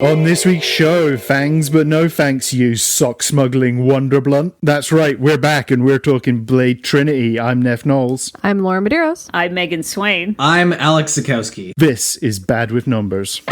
On this week's show, fangs but no thanks, you sock-smuggling wonderblunt. That's right, we're back and we're talking Blade Trinity. I'm Neth Knowles. I'm Laura Medeiros. I'm Megan Swaine. I'm Alex Zaichkowski. This is Bad with Numbers.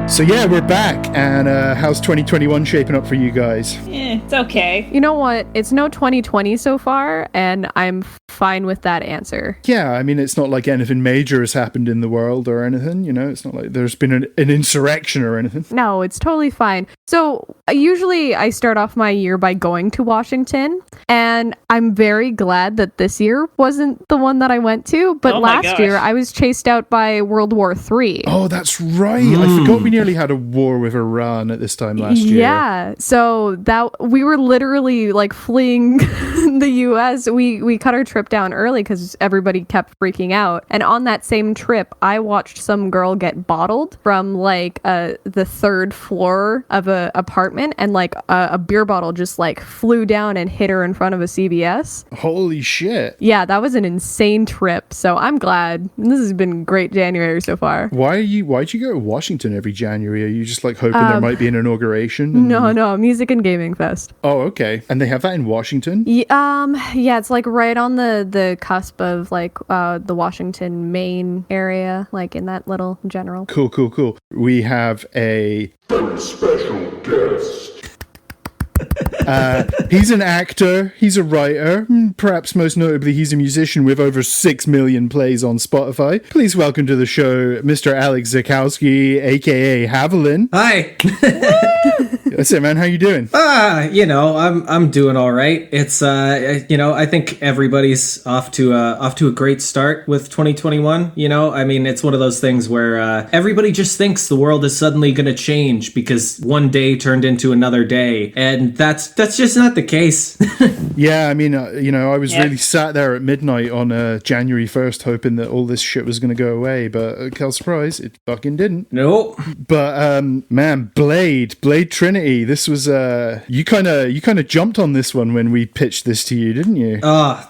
So yeah, we're back, and how's 2021 shaping up for you guys? It's okay. You know what? It's no 2020 so far, and I'm fine with that answer. Yeah, I mean, it's not like anything major has happened in the world or anything, you know? It's not like there's been an insurrection or anything. No, it's totally fine. So usually I start off my year by going to Washington, and I'm very glad that this year wasn't the one that I went to, but last year I was chased out by World War III. Oh, that's right. I forgot we nearly had a war with Iran at this time last year. Yeah, so that we were literally like fleeing the US. We cut our trip down early because everybody kept freaking out. And on that same trip, I watched some girl get bottled from like the third floor of a apartment, and like a beer bottle just like flew down and hit her in front of a CVS. Holy shit. Yeah, that was an insane trip. So I'm glad. This has been great January so far. Why'd you go to Washington every January? Are you just like hoping there might be an inauguration? No, Music and Gaming Fest. Oh, okay. And they have that in Washington? Yeah, it's like right on the cusp of like the Washington, Maine area, like in that little general. Cool. We have a very special guest. He's an actor, he's a writer, perhaps most notably he's a musician with over 6 million plays on Spotify. Please welcome to the show Mr. Alex Zaichkowski, aka Havelin. Hi. That's it, man. How you doing? I'm doing all right. It's I think everybody's off to a great start with 2021. I mean, it's one of those things where everybody just thinks the world is suddenly going to change because one day turned into another day, and that's just not the case. Yeah, I mean, I was really sat there at midnight on January 1st hoping that all this shit was going to go away, but surprise, it fucking didn't. Nope. But man, Blade Trinity, this was you kind of jumped on this one when we pitched this to you, didn't you?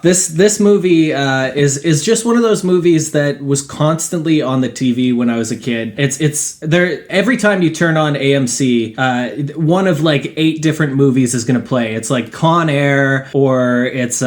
This movie is just one of those movies that was constantly on the TV when I was a kid. It's there every time you turn on AMC, one of like 8 different movies is going to play. It's like Con Air, or it's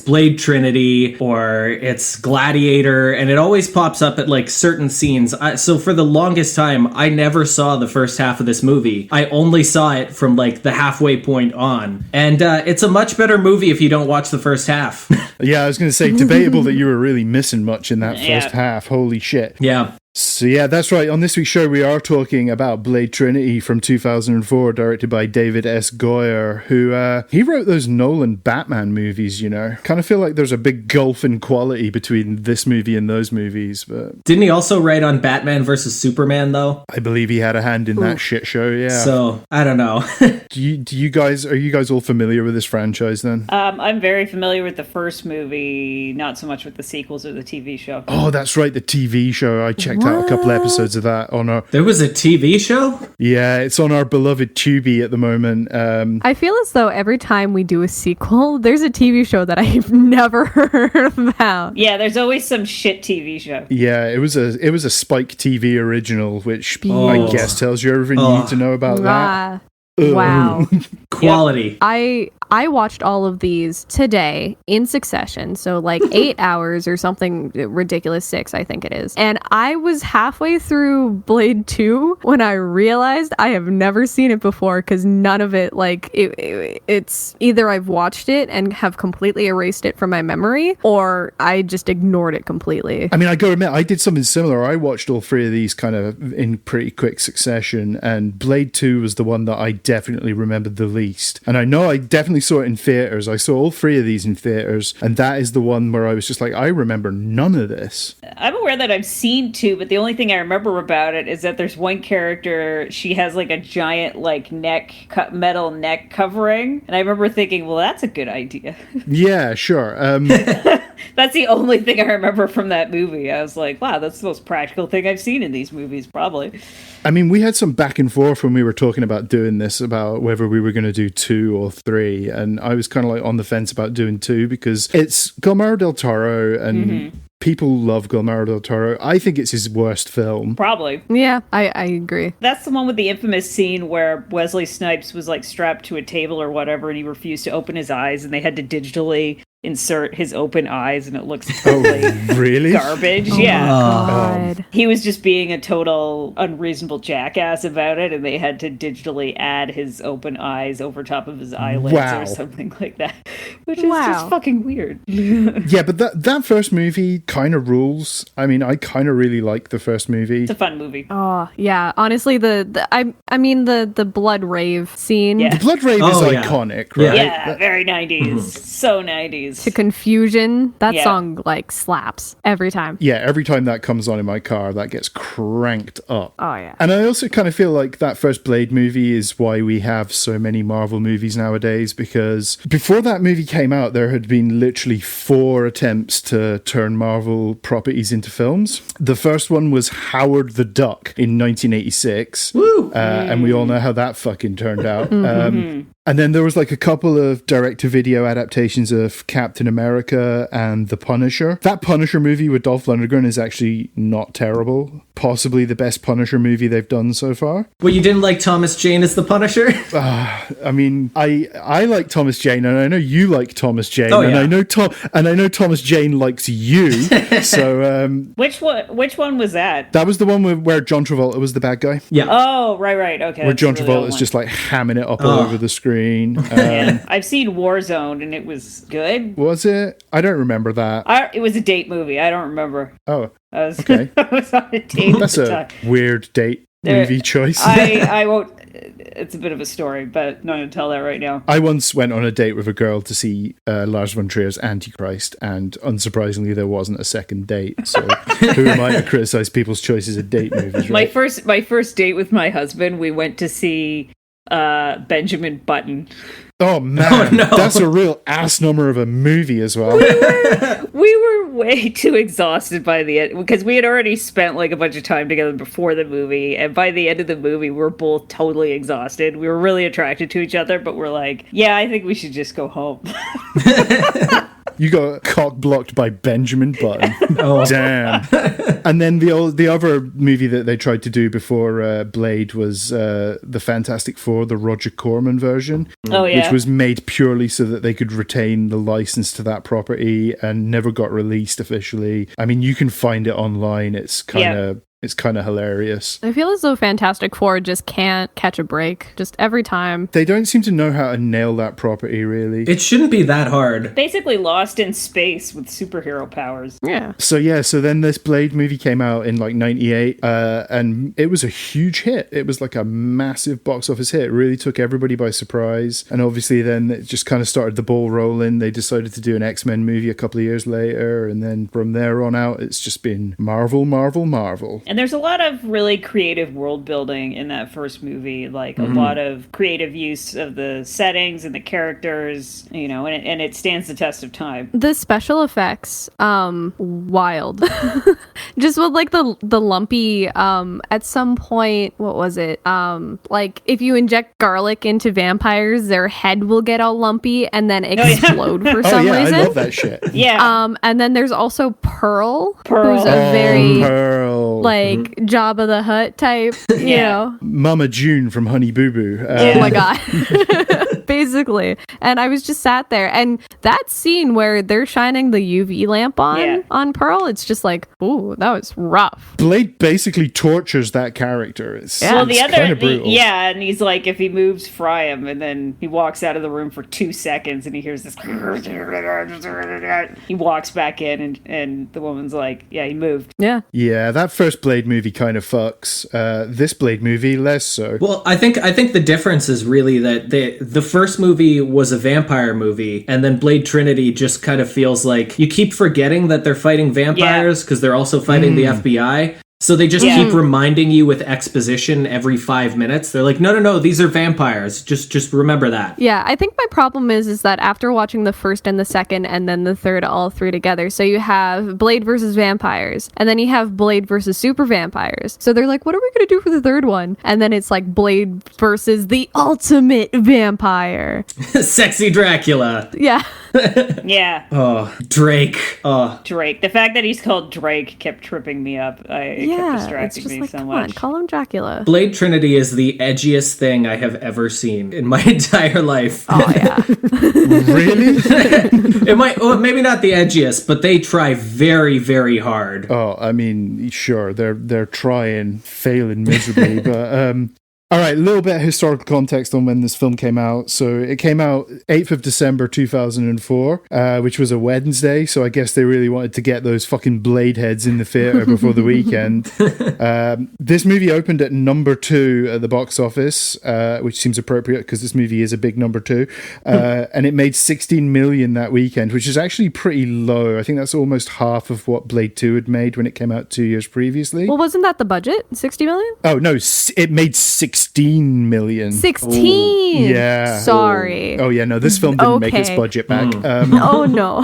Blade Trinity, or it's Gladiator, and it always pops up at like certain scenes. So for the longest time, I never saw the first half of this movie. I only saw it from like the halfway point on, and it's a much better movie if you don't watch the first half. Yeah, I was going to say, debatable that you were really missing much in that first half. Holy shit. Yeah. So yeah, that's right. On this week's show, we are talking about Blade Trinity from 2004, directed by David S. Goyer, who he wrote those Nolan Batman movies, Kind of feel like there's a big gulf in quality between this movie and those movies. But didn't he also write on Batman versus Superman, though? I believe he had a hand in that shit show, yeah. So, I don't know. Are you guys all familiar with this franchise then? I'm very familiar with the first movie, not so much with the sequels or the TV show. Oh, that's right, the TV show. I checked out a couple episodes of that on our... There was a TV show? Yeah, it's on our beloved Tubi at the moment. I feel as though every time we do a sequel, there's a TV show that I've never heard about. Yeah, there's always some shit TV show. Yeah, it was a Spike TV original, which I guess tells you everything you need to know about that. Wow. Quality. Yep. I watched all of these today in succession, so like 8 hours or something ridiculous, 6 I think it is. And I was halfway through Blade 2 when I realized I have never seen it before, because none of it, like it's either I've watched it and have completely erased it from my memory, or I just ignored it completely. I mean, I gotta admit, I did something similar. I watched all 3 of these kind of in pretty quick succession, and Blade 2 was the one that I definitely remembered the least. And I know I definitely definitely saw it in theaters. I saw all three of these in theaters, and that is the one where I was just like, I remember none of this. I'm aware that I've seen 2, but the only thing I remember about it is that there's one character, she has like a giant like metal neck covering, and I remember thinking, well, that's a good idea. Yeah, sure. That's the only thing I remember from that movie. I was like, wow, that's the most practical thing I've seen in these movies, probably. I mean, we had some back and forth when we were talking about doing this, about whether we were going to do 2 or 3, and I was kind of like on the fence about doing 2 because it's Guillermo del Toro, and people love Guillermo del Toro. I think it's his worst film. Probably. Yeah, I agree. That's the one with the infamous scene where Wesley Snipes was like strapped to a table or whatever, and he refused to open his eyes, and they had to digitally insert his open eyes, and it looks totally really garbage. Oh Yeah. God. He was just being a total unreasonable jackass about it, and they had to digitally add his open eyes over top of his eyelids or something like that, which is just fucking weird. Yeah, but that first movie kind of rules. I mean, I kind of really like the first movie. It's a fun movie. Oh yeah, honestly, the blood rave scene. Yeah. The blood rave is iconic, right? Yeah, very 90s. So 90s. To Confusion, that song like slaps every time. Yeah, every time that comes on in my car, that gets cranked up. Oh yeah. And I also kind of feel like that first Blade movie is why we have so many Marvel movies nowadays, because before that movie came out, there had been literally 4 attempts to turn Marvel properties into films. The first one was Howard the Duck in 1986. Woo! And we all know how that fucking turned out. And then there was like a couple of direct-to-video adaptations of Captain America and The Punisher. That Punisher movie with Dolph Lundgren is actually not terrible. Possibly the best Punisher movie they've done so far. Well, you didn't like Thomas Jane as the Punisher? I mean, I like Thomas Jane, and I know you like Thomas Jane, Oh, and yeah. I know Thomas Jane likes you. So Which one was that? that was the one where John Travolta was the bad guy. Yeah. Oh, right. Okay. Where that's John the really old Travolta is one. just like hamming it up all over the screen. Yeah. I've seen Warzone, and it was good. Was it? I don't remember that. It was a date movie. I don't remember. Oh, I was, okay. I was on a date That's at the a time. weird date movie choice. I won't. It's a bit of a story, but not going to tell that right now. I once went on a date with a girl to see Lars von Trier's Antichrist, and unsurprisingly, there wasn't a second date. So who am I to criticize people's choices of date movies, right? My first date with my husband, we went to see Benjamin Button. Oh man, Oh, no. that's a real ass number of a movie as well. We were way too exhausted by the end because we had already spent like a bunch of time together before the movie, and by the end of the movie, we're both totally exhausted. We were really attracted to each other, but we're like, yeah, I think we should just go home. You got cock blocked by Benjamin Button. Oh. Damn. And then the other movie that they tried to do before Blade was the Fantastic Four, the Roger Corman version. Oh yeah, Which was made purely so that they could retain the license to that property and never got released officially. I mean, you can find it online. It's kind of hilarious. I feel as though Fantastic Four just can't catch a break. Just every time. They don't seem to know how to nail that property, really. It shouldn't be that hard. basically lost in space with superhero powers. Yeah. So then this Blade movie came out in like 98, and it was a huge hit. It was like a massive box office hit. It really took everybody by surprise. And obviously then it just kind of started the ball rolling. They decided to do an X-Men movie a couple of years later, and then from there on out, it's just been Marvel. And there's a lot of really creative world building in that first movie, like a lot of creative use of the settings and the characters, you know, and it stands the test of time. The special effects, wild. Just with like the lumpy, at some point, what was it? Like if you inject garlic into vampires, their head will get all lumpy and then explode for some reason. I love that shit. Yeah. And then there's also Pearl. Who's a very Pearl. like Jabba the Hutt type, you know. Mama June from Honey Boo Boo. Oh my god. Basically. And I was just sat there, and that scene where they're shining the UV lamp on Pearl, it's just like, ooh, that was rough. Blade basically tortures that character. It's Well, the other, kind of brutal. and he's like, if he moves, fry him, and then he walks out of the room for 2 seconds, and he hears this. He walks back in, and the woman's like, yeah, he moved. Yeah. Yeah, that first Blade movie kind of fucks. This Blade movie, less so. Well, I think the difference is really that the first first movie was a vampire movie, and then Blade Trinity just kind of feels like you keep forgetting that they're fighting vampires because they're also fighting the FBI. So they just keep reminding you with exposition every 5 minutes. They're like, no, these are vampires. Just remember that. Yeah, I think my problem is that after watching the first and the second and then the third, all three together, so you have Blade versus vampires, and then you have Blade versus super vampires. So they're like, what are we going to do for the third one? And then it's like Blade versus the ultimate vampire. Sexy Dracula. Yeah. Yeah. Oh, Drake. Oh. Drake. The fact that he's called Drake kept tripping me up. It kept distracting me so much. Call him Dracula. Blade Trinity is the edgiest thing I have ever seen in my entire life. Oh, yeah. Really? It might, maybe not the edgiest, but they try very, very hard. Oh, I mean, sure, they're trying, failing miserably, but all right, a little bit of historical context on when this film came out. So it came out 8th of December 2004, which was a Wednesday. So I guess they really wanted to get those fucking blade heads in the theater before the weekend. This movie opened at number 2 at the box office, which seems appropriate because this movie is a big number 2. And it made 16 million that weekend, which is actually pretty low. I think that's almost half of what Blade 2 had made when it came out 2 years previously. Well, wasn't that the budget? 60 million? Oh, no, it made 16 million. 16? Yeah. Sorry. Oh, yeah, no, this film didn't make its budget back. Oh, no.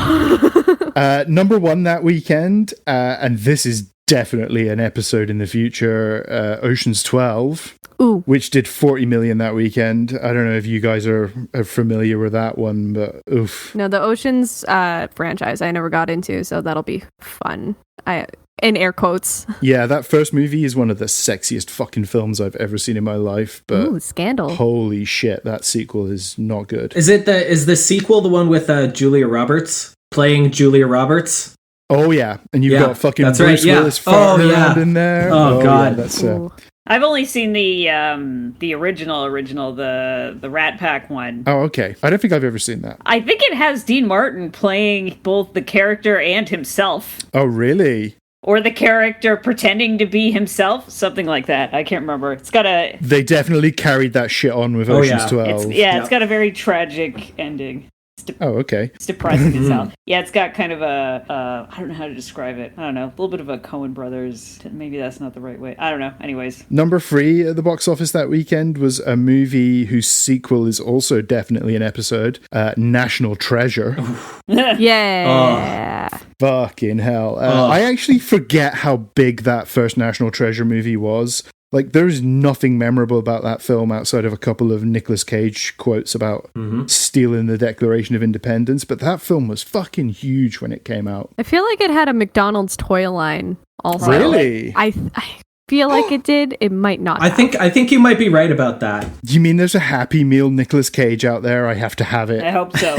Number 1 that weekend, and this is definitely an episode in the future, Ocean's 12. Ooh. Which did 40 million that weekend. I don't know if you guys are familiar with that one, but oof. No, the Ocean's franchise I never got into, so that'll be fun. In air quotes. Yeah, that first movie is one of the sexiest fucking films I've ever seen in my life. But ooh, scandal. Holy shit, that sequel is not good. Is the sequel the one with Julia Roberts playing Julia Roberts? Oh yeah, and you've got fucking Bruce Willis farting around in there. Oh god, yeah, that's. I've only seen the original, the Rat Pack one. Oh, okay. I don't think I've ever seen that. I think it has Dean Martin playing both the character and himself. Oh, really? Or the character pretending to be himself, something like that. I can't remember. It's got a. They definitely carried that shit on with Ocean's 12. It's got a very tragic ending. Oh, okay. It's depressing as hell. Yeah, it's got kind of a, I don't know how to describe it. I don't know. A little bit of a Coen Brothers. Maybe that's not the right way. I don't know. Anyways. Number 3 at the box office that weekend was a movie whose sequel is also definitely an episode, National Treasure. Yeah. Oh, fucking hell. I actually forget how big that first National Treasure movie was. Like, there's nothing memorable about that film outside of a couple of Nicolas Cage quotes about stealing the Declaration of Independence, but that film was fucking huge when it came out. I feel like it had a McDonald's toy line also. Really? I feel like it did. It might not. I think you might be right about that. You mean there's a Happy Meal Nicolas Cage out there? I have to have it. I hope so.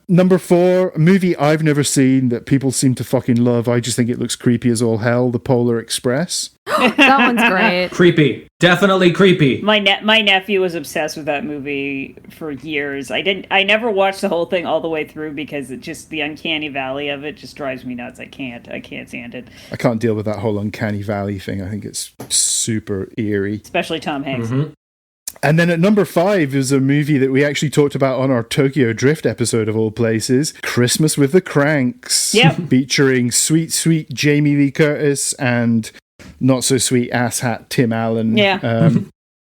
Number 4, a movie I've never seen that people seem to fucking love. I just think it looks creepy as all hell, The Polar Express. That one's great. Creepy. Definitely creepy. My nephew was obsessed with that movie for years. I never watched the whole thing all the way through because it just, the uncanny valley of it just drives me nuts. I can't stand it. I can't deal with that whole uncanny valley thing. I think it's super eerie. Especially Tom Hanks. And then at number 5 is a movie that we actually talked about on our Tokyo Drift episode of all places, Christmas with the Cranks. Yep. Featuring sweet, sweet Jamie Lee Curtis and not so sweet asshat Tim Allen. Yeah.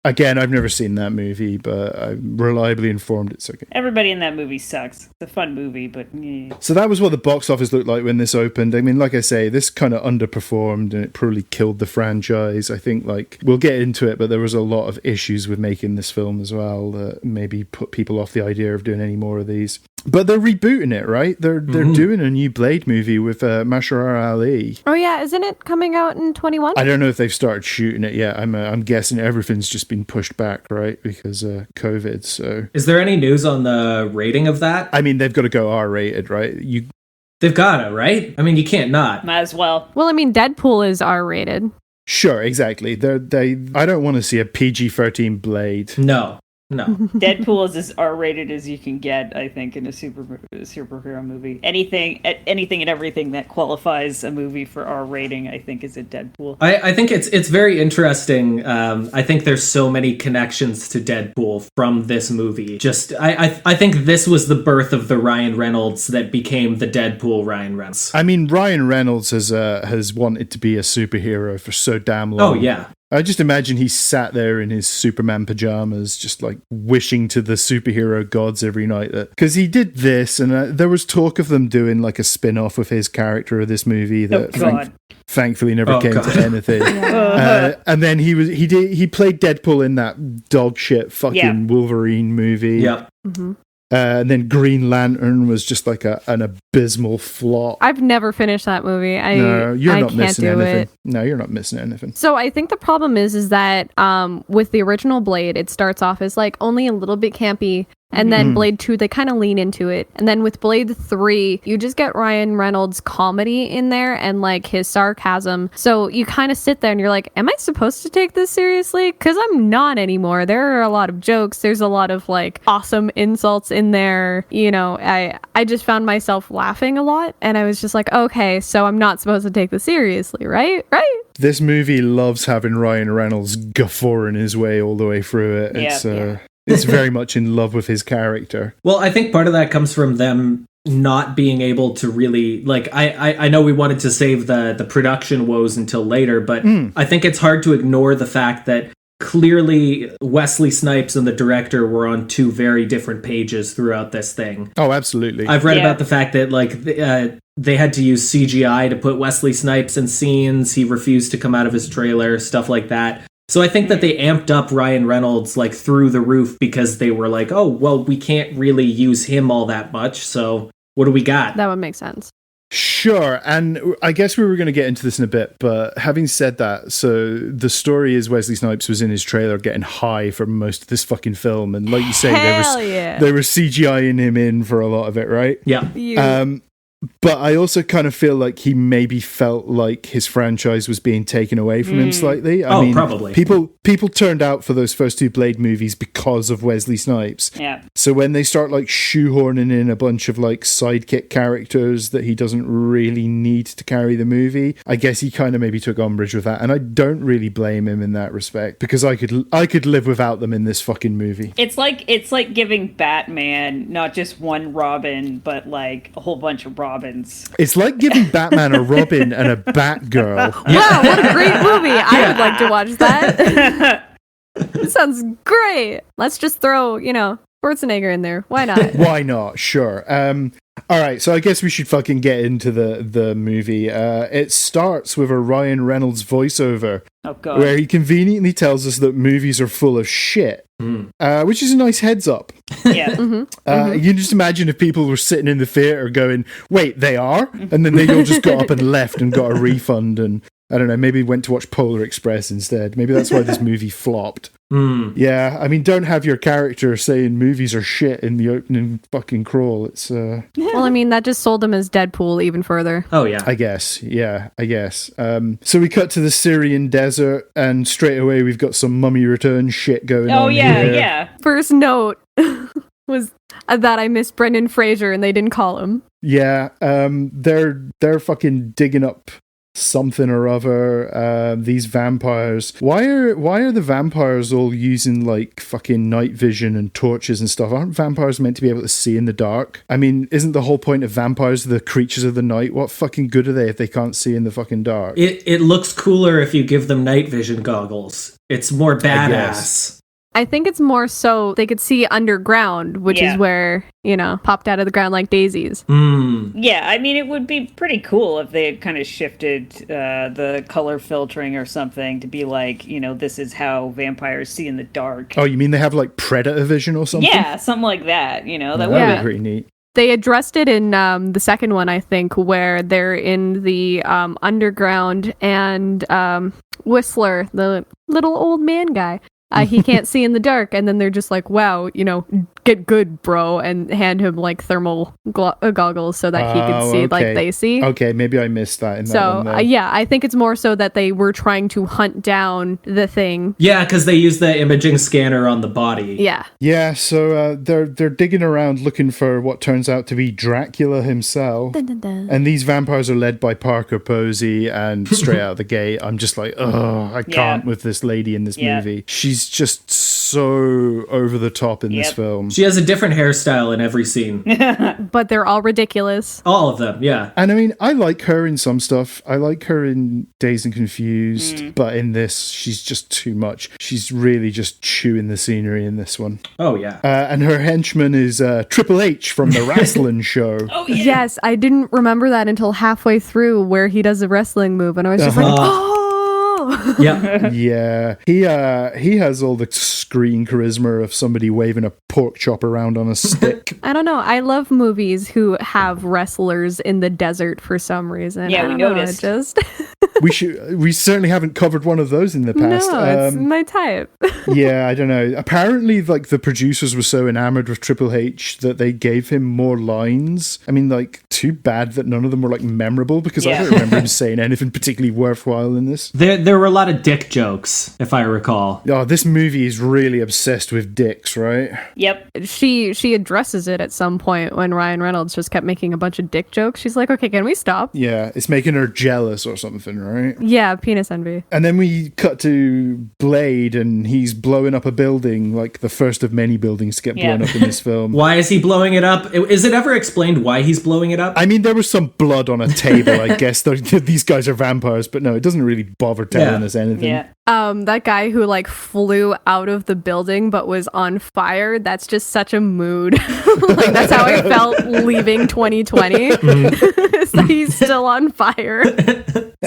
Again, I've never seen that movie, but I'm reliably informed it's okay. Everybody in that movie sucks. It's a fun movie, but... Yeah. So that was what the box office looked like when this opened. I mean, like I say, this kind of underperformed and it probably killed the franchise. I think, like, we'll get into it, but there was a lot of issues with making this film as well that maybe put people off the idea of doing any more of these. But they're rebooting it, right? They're doing a new Blade movie with Mahershala Ali. Oh yeah, isn't it coming out in 21? I don't know if they've started shooting it yet. I'm guessing everything's just been pushed back, right? Because of COVID. So, is there any news on the rating of that? I mean, they've got to go R-rated, right? They've got to, right? I mean, you can't not. Might as well. Well, I mean, Deadpool is R-rated. Sure, exactly. I don't want to see a PG-13 Blade. No. No. Deadpool is as R-rated as you can get, I think, in a superhero movie. Anything and everything that qualifies a movie for R rating, I think, is a Deadpool. I think it's very interesting. I think there's so many connections to Deadpool from this movie. I think this was the birth of the Ryan Reynolds that became the Deadpool Ryan Reynolds. I mean, Ryan Reynolds has wanted to be a superhero for so damn long. Oh, yeah. I just imagine he sat there in his Superman pajamas, just like wishing to the superhero gods every night that, because he did this, and there was talk of them doing like a spin-off of his character of this movie that thankfully never came to anything. And then he played Deadpool in that dog shit fucking Wolverine movie. Yep. Mm-hmm. And then Green Lantern was just like an abysmal flop. I've never finished that movie. No, you're not can't missing do anything. it. No, you're not missing anything. So I think the problem is that with the original Blade, it starts off as like only a little bit campy. And then Blade 2, they kind of lean into it. And then with Blade 3, you just get Ryan Reynolds' comedy in there and like his sarcasm. So you kind of sit there and you're like, am I supposed to take this seriously? Because I'm not anymore. There are a lot of jokes. There's a lot of like awesome insults in there. You know, I just found myself laughing a lot. And I was just like, okay, so I'm not supposed to take this seriously, right? Right? This movie loves having Ryan Reynolds guffawing his way all the way through it. It's very much in love with his character. Well, I think part of that comes from them not being able to really, like, I know we wanted to save the production woes until later, but I think it's hard to ignore the fact that clearly Wesley Snipes and the director were on two very different pages throughout this thing. Oh, absolutely. I've read about the fact that, like, they had to use CGI to put Wesley Snipes in scenes. He refused to come out of his trailer, stuff like that. So I think that they amped up Ryan Reynolds like through the roof because they were like, oh, well, we can't really use him all that much. So what do we got? That would make sense. Sure. And I guess we were going to get into this in a bit, but having said that, so the story is Wesley Snipes was in his trailer getting high for most of this fucking film. And like you say, they were CGIing him in for a lot of it, right? Yeah. But I also kind of feel like he maybe felt like his franchise was being taken away from him slightly. I mean, probably. People turned out for those first two Blade movies because of Wesley Snipes. Yeah. So when they start like shoehorning in a bunch of like sidekick characters that he doesn't really need to carry the movie, I guess he kind of maybe took umbrage with that. And I don't really blame him in that respect because I could live without them in this fucking movie. It's like giving Batman not just one Robin, but like a whole bunch of Robins. It's like giving Batman a Robin and a Batgirl. Wow, what a great movie. I would like to watch that. It sounds great. Let's just throw, Schwarzenegger in there. Why not? Why not? Sure. All right, so I guess we should fucking get into the movie. It starts with a Ryan Reynolds voiceover where he conveniently tells us that movies are full of shit, which is a nice heads up. Yeah. You can just imagine if people were sitting in the theater going, wait, they are? And then they all just got up and left and got a refund and, I don't know, maybe went to watch Polar Express instead. Maybe that's why this movie flopped. Yeah, I mean, don't have your character saying movies are shit in the opening fucking crawl. It's Well, I mean, that just sold him as Deadpool even further. Oh, yeah. I guess. So we cut to the Syrian desert, and straight away we've got some Mummy Return shit going on. Oh, yeah, here. yeah. First note was that I missed Brendan Fraser and they didn't call him. Yeah, they're fucking digging up something or other. These vampires. Why are the vampires all using like fucking night vision and torches and stuff? Aren't vampires meant to be able to see in the dark? I mean, isn't the whole point of vampires the creatures of the night? What fucking good are they if they can't see in the fucking dark? It looks cooler if you give them night vision goggles. It's more badass. I think it's more so they could see underground, which is where, popped out of the ground like daisies. Yeah, I mean, it would be pretty cool if they had kind of shifted the color filtering or something to be like, this is how vampires see in the dark. Oh, you mean they have like predator vision or something? Yeah, something like that, that would be pretty neat. They addressed it in the second one, I think, where they're in the underground and Whistler, the little old man guy, he can't see in the dark. And then they're just like, wow, get good, bro, and hand him like thermal goggles so that he can see like they see. Okay, maybe I missed that in that one. I think it's more so that they were trying to hunt down the thing. Yeah, because they use the imaging scanner on the body. Yeah. Yeah, so they're digging around looking for what turns out to be Dracula himself. Dun, dun, dun. And these vampires are led by Parker Posey, and straight out of the gate, I'm just like, oh, I can't with this lady in this movie. She's just so over the top in this film. She has a different hairstyle in every scene. But they're all ridiculous. All of them, yeah. And I mean, I like her in some stuff. I like her in Dazed and Confused, but in this, she's just too much. She's really just chewing the scenery in this one. Oh, yeah. And her henchman is Triple H from the wrestling show. Oh, yeah. Yes, I didn't remember that until halfway through where he does a wrestling move, and I was just like, oh! Yeah. Yeah. He has all the screen charisma of somebody waving a pork chop around on a stick. I don't know. I love movies who have wrestlers in the desert for some reason. Yeah, we noticed. We certainly haven't covered one of those in the past. No, it's my type. Yeah, I don't know. Apparently, like, the producers were so enamored with Triple H that they gave him more lines. I mean, like, too bad that none of them were, like, memorable, because I don't remember him saying anything particularly worthwhile in this. There were a lot of dick jokes, if I recall. Oh, this movie is really obsessed with dicks, right? Yep. She addresses it at some point when Ryan Reynolds just kept making a bunch of dick jokes. She's like, okay, can we stop? Yeah, it's making her jealous or something, right? Yeah, penis envy. And then we cut to Blade, and he's blowing up a building, like the first of many buildings to get blown up in this film. Why is he blowing it up? Is it ever explained why he's blowing it up? I mean, there was some blood on a table, I guess. These guys are vampires, but no, it doesn't really bother telling us anything. Yeah. That guy who like flew out of the building but was on fire, that's just such a mood. Like, that's how I felt leaving 2020. So he's still on fire.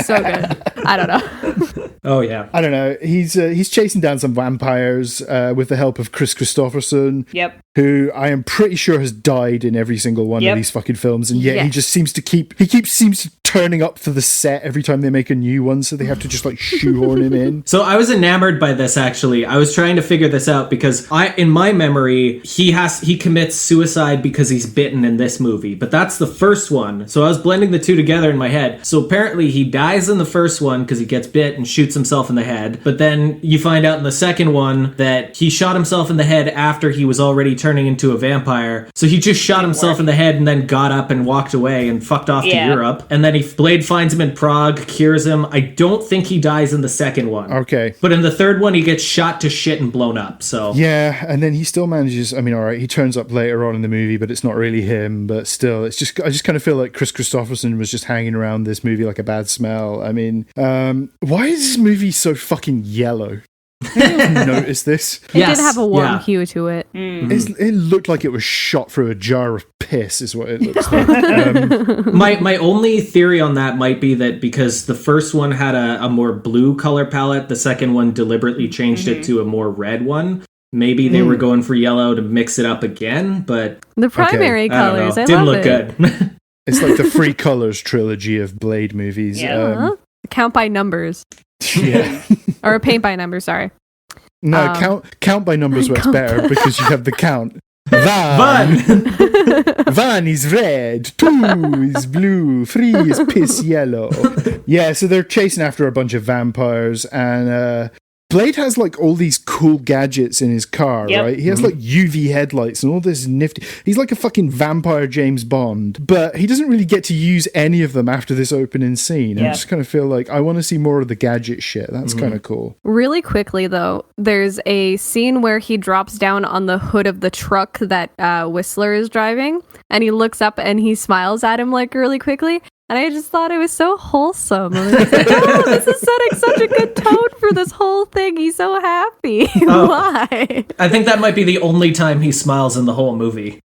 So good. I don't know. Oh, yeah. I don't know. He's chasing down some vampires with the help of Chris Christopherson. Yep. Who I am pretty sure has died in every single one of these fucking films, and yet he just seems to turning up for the set every time they make a new one, so they have to just like shoehorn him in. So I was enamored by this, actually. I was trying to figure this out because in my memory, he commits suicide because he's bitten in this movie, but that's the first one. So I was blending the two together in my head. So apparently he dies in the first one because he gets bit and shoots himself in the head, but then you find out in the second one that he shot himself in the head after he was already turning into a vampire. So he just shot himself in the head and then got up and walked away and fucked off to Europe. And then Blade finds him in Prague, cures him. I don't think he dies in the second one. Okay. But in the third one, he gets shot to shit and blown up. So yeah, and then he still manages. I mean, all right, he turns up later on in the movie, but it's not really him. But still, I just kind of feel like Chris Christopherson was just hanging around this movie like a bad smell. I mean, why is this movie so fucking yellow? Notice this? It did have a warm hue to it. It looked like it was shot through a jar of piss, is what it looks like. My only theory on that might be that because the first one had a more blue color palette, the second one deliberately changed it to a more red one. Maybe they were going for yellow to mix it up again, but the primary colors, I didn't love look good. It's like the Three Colors trilogy of Blade movies. Count by numbers. Yeah. Or paint by numbers, sorry. No, count by numbers works better because you have the count. One is red, 2 is blue, 3 is piss yellow. Yeah, so they're chasing after a bunch of vampires, and Blade has like all these cool gadgets in his car, right? He has like UV headlights and all this nifty. He's like a fucking vampire James Bond, but he doesn't really get to use any of them after this opening scene. I just kind of feel like I want to see more of the gadget shit. That's kind of cool. Really quickly though, there's a scene where he drops down on the hood of the truck that Whistler is driving, and he looks up and he smiles at him like really quickly. And I just thought it was so wholesome. I was like, oh, this is setting such a good tone for this whole thing. He's so happy. Why? I think that might be the only time he smiles in the whole movie.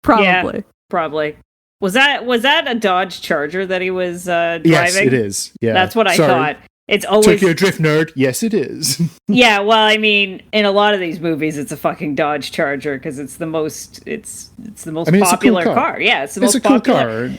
Probably. Yeah, probably. Was that a Dodge Charger that he was driving? Yes, it is. Yeah, that's what I thought. It's always Tokyo Drift nerd. Yes, it is. Yeah, well, I mean, in a lot of these movies, it's a fucking Dodge Charger because it's the most popular car. Yeah, it's the most popular. Car.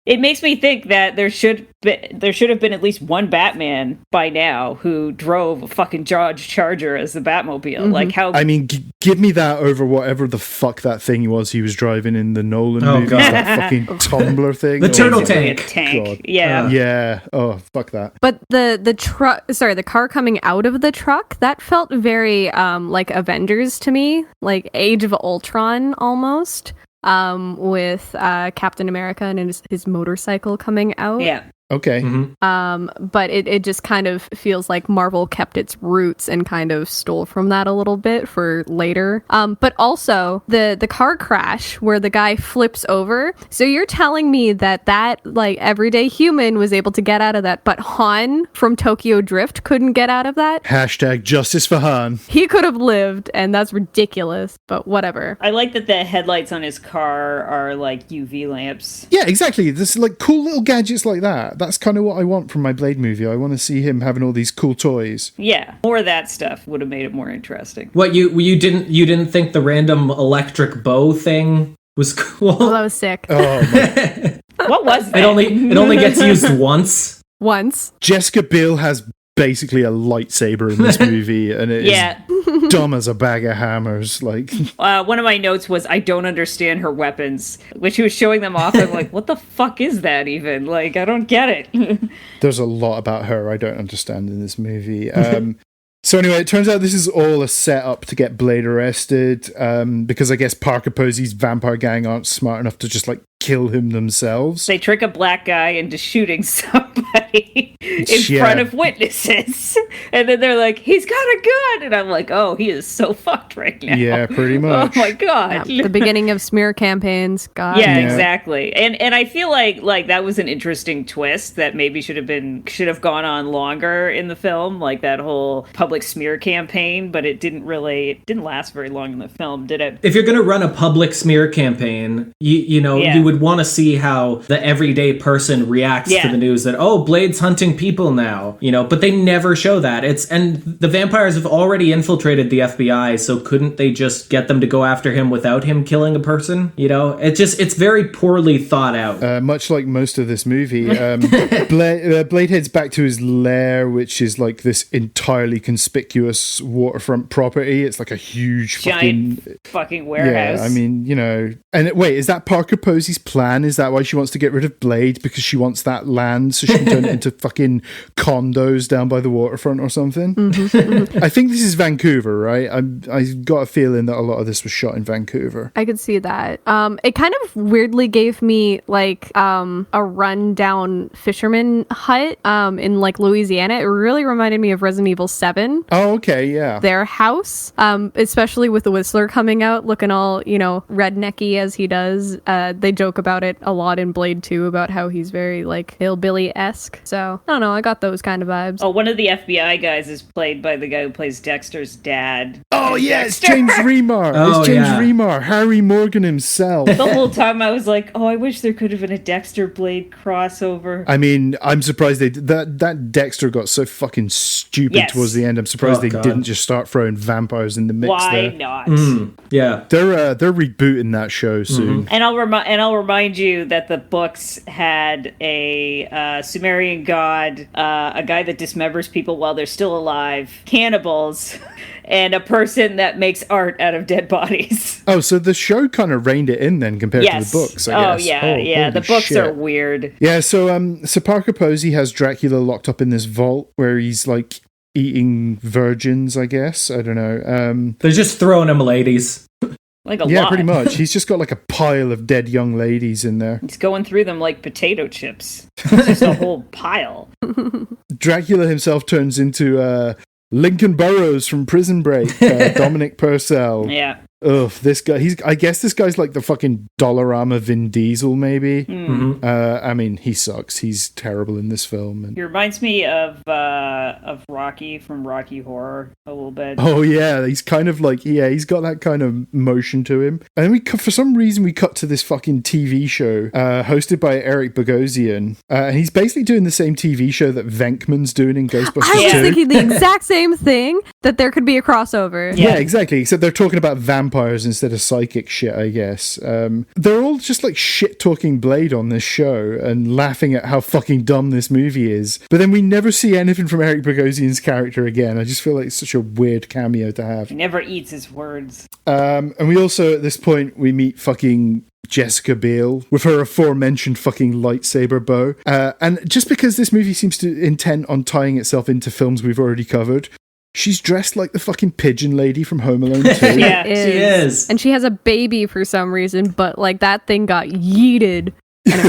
It makes me think that there should have been at least one Batman by now who drove a fucking Dodge Charger as the Batmobile. Like how? I mean, give me that over whatever the fuck that thing was he was driving in the Nolan movie. God. That fucking tumbler thing. The turtle Basically tank. a tank. Yeah. Yeah. Oh, fuck that. But the car coming out of the truck, that felt very like Avengers to me, like Age of Ultron almost. With Captain America and his motorcycle coming out. Yeah. Okay. But it just kind of feels like Marvel kept its roots and kind of stole from that a little bit for later. But also the car crash where the guy flips over. So you're telling me that like everyday human was able to get out of that, but Han from Tokyo Drift couldn't get out of that? Hashtag justice for Han. He could have lived, and that's ridiculous, but whatever. I like that the headlights on his car are like UV lamps. Yeah, exactly. There's like cool little gadgets like that. That's kind of what I want from my Blade movie. I want to see him having all these cool toys. Yeah, more of that stuff would have made it more interesting. What you didn't think the random electric bow thing was cool? Oh, that was sick. Oh, my. What was that? It only gets used once. Once. Jessica Biel has basically a lightsaber in this movie, and it is dumb as a bag of hammers. Like, one of my notes was, I don't understand her weapons. When she was showing them off, I'm like, what the fuck is that even? Like, I don't get it. there's a lot about her I don't understand in this movie. So anyway, it turns out this is all a setup to get Blade arrested, because I guess Parker Posey's vampire gang aren't smart enough to just like kill him themselves. They trick a black guy into shooting somebody in front of witnesses. And then they're like, he's got a gun. And I'm like, oh, he is so fucked right now. Yeah, pretty much. Oh my God. Yeah, the beginning of smear campaigns. God. Yeah, exactly. And I feel like that was an interesting twist that maybe should have gone on longer in the film, like that whole public smear campaign, but it didn't last very long in the film, did it? If you're going to run a public smear campaign, you would want to see how the everyday person reacts to the news that, oh, Blade's hunting people now, but they never show that. And the vampires have already infiltrated the FBI, so couldn't they just get them to go after him without him killing a person? It's very poorly thought out. Much like most of this movie, Blade heads back to his lair, which is like this entirely conspicuous waterfront property. It's like a huge giant fucking warehouse. Yeah, I mean, and wait, is that Parker Posey's plan? Is that why she wants to get rid of Blade? Because she wants that land so she can turn it into fucking condos down by the waterfront or something? I think this is Vancouver, right? I got a feeling that a lot of this was shot in Vancouver. I could see that. It kind of weirdly gave me like a rundown fisherman hut in like Louisiana. It really reminded me of Resident Evil 7. Oh, okay, yeah. Their house, especially with the Whistler coming out, looking all, rednecky as he does. They joke about it a lot in Blade 2 about how he's very like hillbilly-esque. So, I don't know, I got those kind of vibes. Oh, one of the FBI guys is played by the guy who plays Dexter's dad. Oh, yeah, it's James Remar. It's James Remar, Harry Morgan himself. The whole time I was like, oh, I wish there could have been a Dexter Blade crossover. I mean, I'm surprised that Dexter got so fucking stupid towards the end. I'm surprised they didn't just start throwing vampires in the mix. Why there. not? Yeah, they're rebooting that show soon. And I'll remind you that the books had a Sumerian god, a guy that dismembers people while they're still alive, cannibals, and a person that makes art out of dead bodies. Oh, so the show kind of reined it in then compared to the books, I guess. Yeah. The books are weird. Yeah, so Parker Posey has Dracula locked up in this vault where he's like eating virgins, I guess. I don't know. They're just throwing him ladies. Yeah, pretty much. He's just got like a pile of dead young ladies in there. He's going through them like potato chips. It's just a whole pile. Dracula himself turns into Lincoln Burrows from Prison Break, Dominic Purcell. Yeah. Ugh, this guy, I guess this guy's like the fucking Dollarama Vin Diesel, maybe. I mean, he sucks. He's terrible in this film. And... He reminds me of Rocky from Rocky Horror a little bit. Oh, yeah. He's kind of like, he's got that kind of motion to him. And then for some reason, we cut to this fucking TV show hosted by Eric Bogosian. And he's basically doing the same TV show that Venkman's doing in Ghostbusters 2. I was thinking the exact same thing, that there could be a crossover. Yeah, exactly. Except they're talking about vampires vampires instead of psychic shit, I guess. They're all just like shit-talking Blade on this show and laughing at how fucking dumb this movie is. But then we never see anything from Eric Bogosian's character again. I just feel like it's such a weird cameo to have. He never eats his words. And we also, at this point, we meet fucking Jessica Biel with her aforementioned fucking lightsaber bow. And just because this movie seems to intent on tying itself into films we've already covered, she's dressed like the fucking pigeon lady from Home Alone 2. Yeah, She She is. And she has a baby for some reason, but like that thing got yeeted. And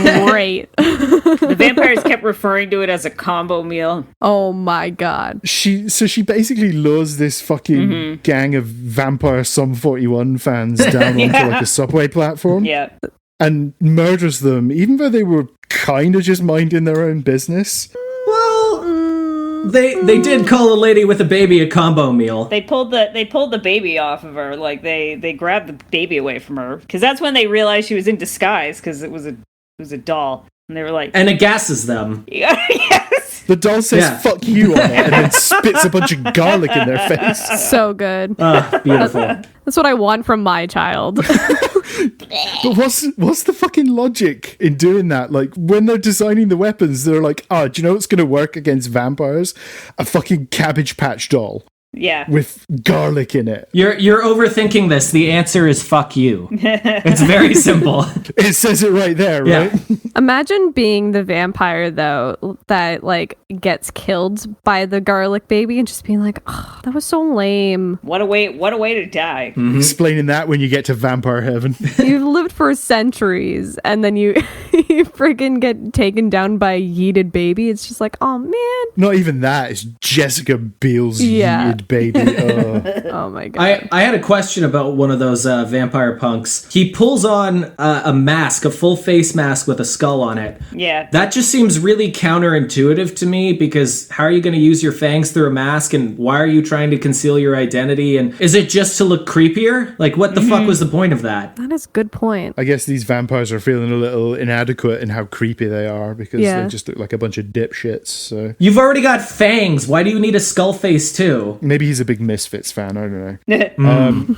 it was great. The vampires kept referring to it as a combo meal. Oh my god. She basically lures this fucking gang of vampire Sum 41 fans down onto like a subway platform. Yeah. And murders them, even though they were kind of just minding their own business. They did call a lady with a baby a combo meal. They pulled the baby off of her. Like they grabbed the baby away from her because that's when they realized she was in disguise because it was a doll, and they were like, And it gasses them. yes. The doll says "fuck you" on it, and then spits a bunch of garlic in their face. So good. Beautiful. That's what I want from my child. But what's the fucking logic in doing that? Like, when they're designing the weapons, they're like, "Oh, do you know what's going to work against vampires? A fucking Cabbage Patch doll Yeah. with garlic in it." You're overthinking this. The answer is fuck you. It's very simple. It says it right there, right? Yeah. Imagine being the vampire though that like gets killed by the garlic baby and just being like, oh, that was so lame. What a way to die. Explaining that when you get to vampire heaven. You've lived for centuries and then you freaking get taken down by a yeeted baby. It's just like, oh man. Not even that. It's Jessica Biel's Yeah. yeeted baby. Oh. Oh my god. I had a question about one of those vampire punks. He pulls on a mask, a full face mask with a skull on it. Yeah. That just seems really counterintuitive to me because how are you going to use your fangs through a mask and why are you trying to conceal your identity? And is it just to look creepier? Like, what the fuck was the point of that? That is a good point. I guess these vampires are feeling a little inadequate in how creepy they are because Yeah. they just look like a bunch of dipshits. So You've already got fangs. Why do you need a skull face too? maybe he's a big Misfits fan. I don't know.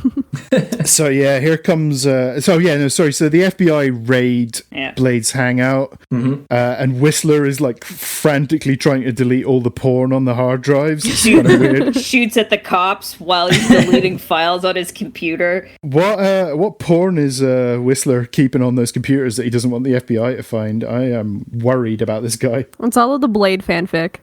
So yeah, here comes. So the FBI raid Yeah. Blade's hangout, and Whistler is like frantically trying to delete all the porn on the hard drives. It's kind of weird. Shoots at the cops while he's deleting files on his computer. What porn is Whistler keeping on those computers that he doesn't want the FBI to find? I am worried about this guy. It's all of the Blade fanfic.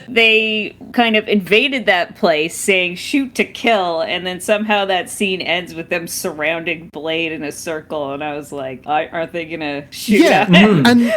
They kind of invaded that place saying shoot to kill, and then somehow that scene ends with them surrounding Blade in a circle, and I was like, aren't they gonna shoot at him? And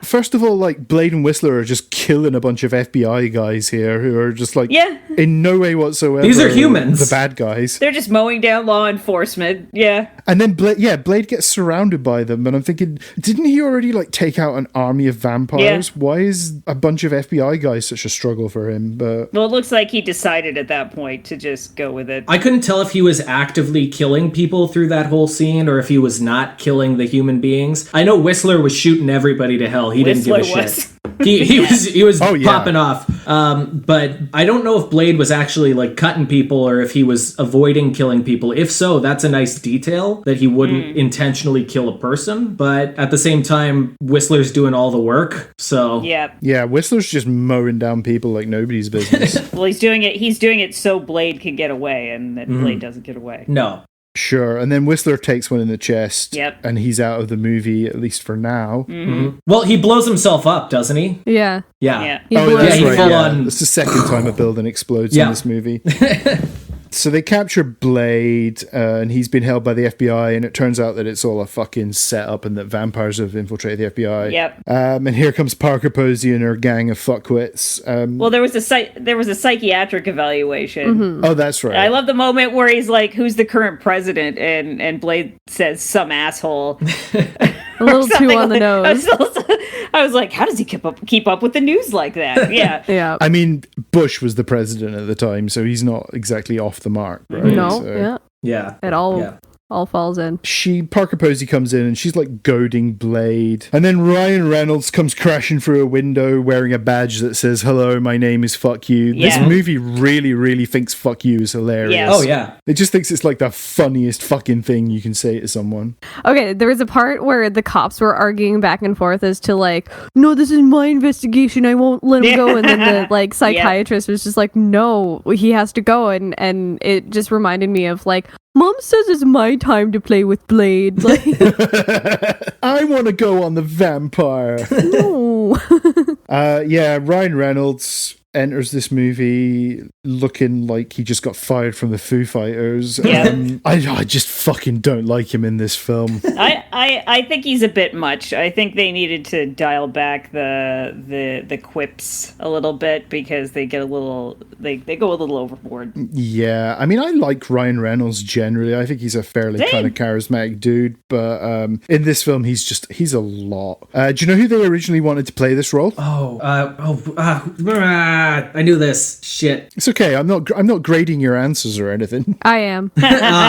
first of all, like, Blade and Whistler are just killing a bunch of FBI guys here who are just like, in no way whatsoever. These are humans. The bad guys. They're just mowing down law enforcement. Yeah. And then Blade gets surrounded by them, and I'm thinking, didn't he already like take out an army of vampires? Yeah. Why is a bunch of FBI guys such a struggle for him? But Well, it looks like he decided at that point to just go with it. I couldn't tell if he was actively killing people through that whole scene or if he was not killing the human beings. I know Whistler was shooting everybody to hell. He didn't give a Whistler shit. was. He was Oh, yeah. popping off. But I don't know if Blade was actually like cutting people or if he was avoiding killing people. If so, that's a nice detail that he wouldn't intentionally kill a person. But at the same time, Whistler's doing all the work. So Yeah. Whistler's just mowing down people like nobody's business. Well, he's doing it so Blade can get away, and that Blade doesn't get away. no. Sure. And then Whistler takes one in the chest. Yep. And he's out of the movie, at least for now. Well, he blows himself up, doesn't he? Yeah. Yeah. He Oh, blew that's it. he right. full Yeah. on- That's the second time a building explodes in Yeah. this movie. So they capture Blade, and he's been held by the FBI, and it turns out that it's all a fucking setup and that vampires have infiltrated the FBI. Yep. And here comes Parker Posey and her gang of fuckwits. Well, there was a psychiatric evaluation. Oh, that's right. I love the moment where he's like, "Who's the current president?" and Blade says, "Some asshole." A little too on the nose. I was like, "How does he keep up with the news like that?" Yeah. Yeah. I mean, Bush was the president at the time, so he's not exactly off the mark, right? No. So- Yeah. Yeah. At all. Yeah. all falls in. Parker Posey comes in and she's like goading Blade. And then Ryan Reynolds comes crashing through a window wearing a badge that says, "Hello, my name is fuck you." Yeah. This movie really, really thinks fuck you is hilarious. Yeah. Oh, yeah. It just thinks it's like the funniest fucking thing you can say to someone. Okay, there was a part where the cops were arguing back and forth as to like, no, this is my investigation, I won't let him go. And then the like psychiatrist was just like, no, he has to go. And it just reminded me of like, Mom says it's my time to play with Blade. Like, I want to go on the vampire. no. Yeah, Ryan Reynolds enters this movie looking like he just got fired from the Foo Fighters. Yeah. I just fucking don't like him in this film. I think he's a bit much. I think they needed to dial back the quips a little bit because they get a little they go a little overboard. Yeah, I mean, I like Ryan Reynolds generally. I think he's a fairly kind of charismatic dude, but in this film he's a lot. Do you know who they originally wanted to play this role? I knew this. Shit. It's okay. I'm not grading your answers or anything. I am.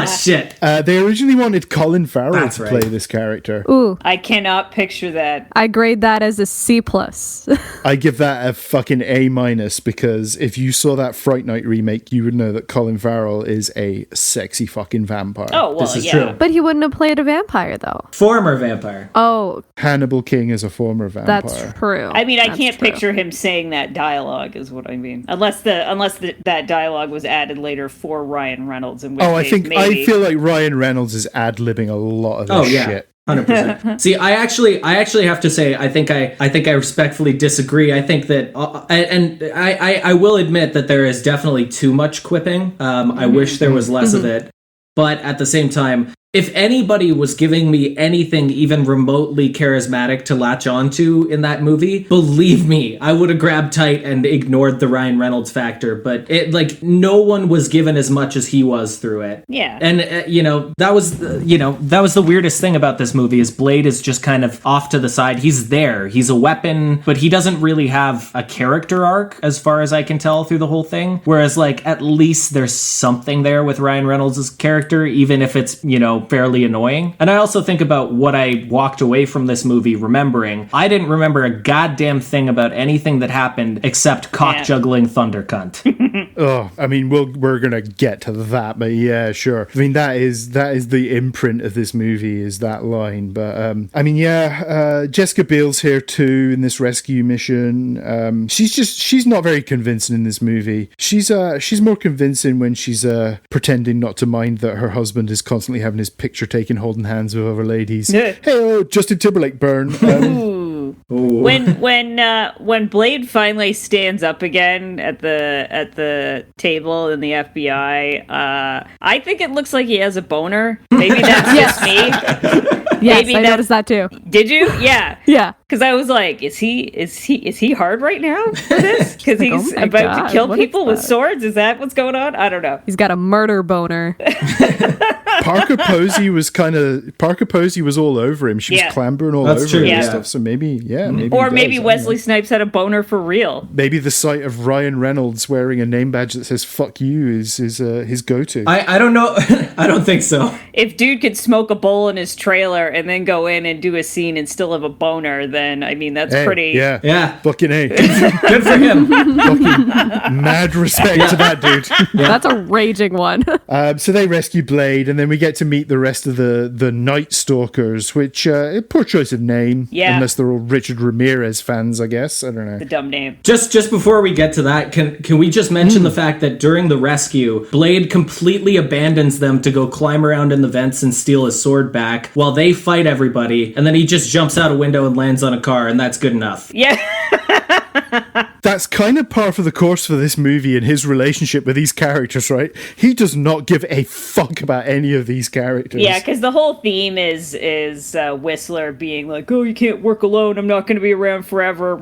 Shit. They originally wanted Colin Farrell That's to right. play this character. Ooh, I cannot picture that. I grade that as a C+. I give that a fucking A- because if you saw that Fright Night remake, you would know that Colin Farrell is a sexy fucking vampire. Oh, well, This is yeah. true. But he wouldn't have played a vampire, though. Former vampire. Oh, Hannibal King is a former vampire. that's true. I mean, I That's can't true. picture him saying that dialogue, is what I mean. Unless that dialogue was added later for Ryan Reynolds. In which Oh, I case, think maybe. I feel like Ryan Reynolds is ad-libbing a lot of this Oh, yeah. shit. 100%. See, I actually have to say, I think I respectfully disagree. I think that, I will admit that there is definitely too much quipping. I wish there was less of it. But at the same time, if anybody was giving me anything even remotely charismatic to latch onto in that movie, believe me, I would have grabbed tight and ignored the Ryan Reynolds factor. But it, like, no one was given as much as he was through it. Yeah. And that was the weirdest thing about this movie is Blade is just kind of off to the side. He's there. He's a weapon, but he doesn't really have a character arc as far as I can tell through the whole thing. Whereas, like, at least there's something there with Ryan Reynolds' character, even if it's, fairly annoying. And I also think about what I walked away from this movie remembering. I didn't remember a goddamn thing about anything that happened except cock-juggling thunder cunt. Oh, I mean, we're gonna get to that, but yeah, sure. I mean, that is the imprint of this movie, is that line. But I mean, Jessica Biel's here too in this rescue mission. She's not very convincing in this movie. She's more convincing when she's pretending not to mind that her husband is constantly having his picture taken holding hands with other ladies. Yeah. Hey, Justin Timberlake burn. Ooh. When Blade finally stands up again at the table in the FBI, I think it looks like he has a boner. Maybe that's just me. Yes, Maybe I noticed that too. Did you? Yeah. Yeah. Because I was like, is he hard right now for this? Because he's oh my about God, to kill what is people with that? swords. Is that what's going on? I don't know. He's got a murder boner. Parker Posey was all over him. She was clambering all That's over true, him yeah. and stuff. So maybe he Or maybe does, I don't know. Wesley Snipes had a boner for real. Maybe the sight of Ryan Reynolds wearing a name badge that says "fuck you" is his go-to. I don't know. I don't think so. If dude could smoke a bowl in his trailer and then go in and do a scene and still have a boner, then I mean that's Hey, pretty. Yeah. Fucking A. Good for him. Fucking mad respect to that dude. That's a raging one. So they rescue Blade, and then we get to meet the rest of the Night Stalkers, which poor choice of name. Yeah. Unless they're all Richard Ramirez fans, I guess. I don't know. The dumb name. Just before we get to that, can we just mention the fact that during the rescue, Blade completely abandons them to go climb around in the vents and steal his sword back while they fight everybody, and then he just jumps out a window and lands on a car, and that's good enough. Yeah. That's kind of par for the course for this movie and his relationship with these characters, right? He does not give a fuck about any of these characters. Yeah, because the whole theme is Whistler being like, "Oh, you can't work alone. I'm not going to be around forever.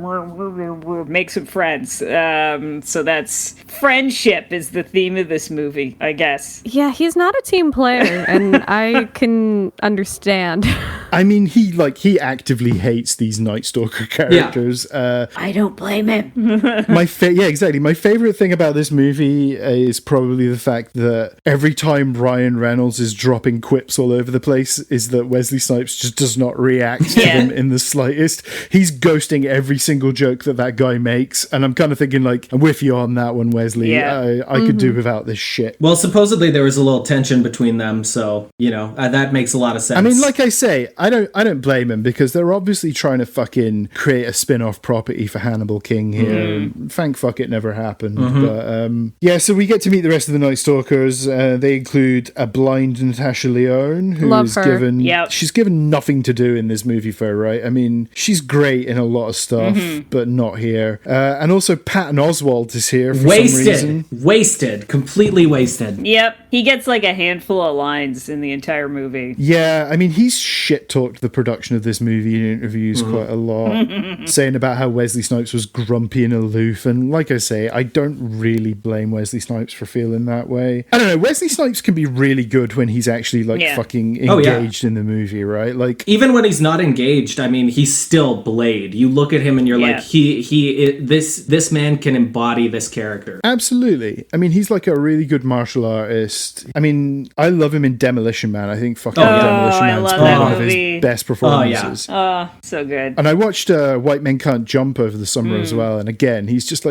Make some friends." So that's friendship is the theme of this movie, I guess. Yeah, he's not a team player, and I can understand. I mean, he actively hates these Night Stalker characters. I don't blame him. Yeah, exactly. My favorite thing about this movie is probably the fact that every time Ryan Reynolds is dropping quips all over the place is that Wesley Snipes just does not react to them in the slightest. He's ghosting every single joke that guy makes, and I'm kind of thinking, like, I'm with you on that one, Wesley. I could do without this shit. Well, supposedly there was a little tension between them, so, you know, that makes a lot of sense. I mean, like I say, I don't blame him, because they're obviously trying to fucking create a spin-off property for Hannibal King here. Thank fuck it never happened. But yeah, so we get to meet the rest of the Night Stalkers. They include a blind Natasha Lyonne, who Love is her. given she's given nothing to do in this movie for her, right? I mean, she's great in a lot of stuff, but not here. And also Patton Oswalt is here for some reason. Completely wasted. Yep, he gets like a handful of lines in the entire movie. Yeah, I mean, he's shit-talked the production of this movie in interviews quite a lot, saying about how Wesley Snipes was grumpy and aloof. And like I say, I don't really blame Wesley Snipes for feeling that way. I don't know, Wesley Snipes can be really good when he's actually like fucking engaged in the movie, right? Like, even when he's not engaged, I mean, he's still Blade. You look at him and you're like, this man can embody this character. Absolutely. I mean, he's like a really good martial artist. I mean, I love him in Demolition Man. I think fucking Demolition Man's one of his best performances. Oh, so good. And I watched White Men Can't Jump over the summer as well. And again, he's just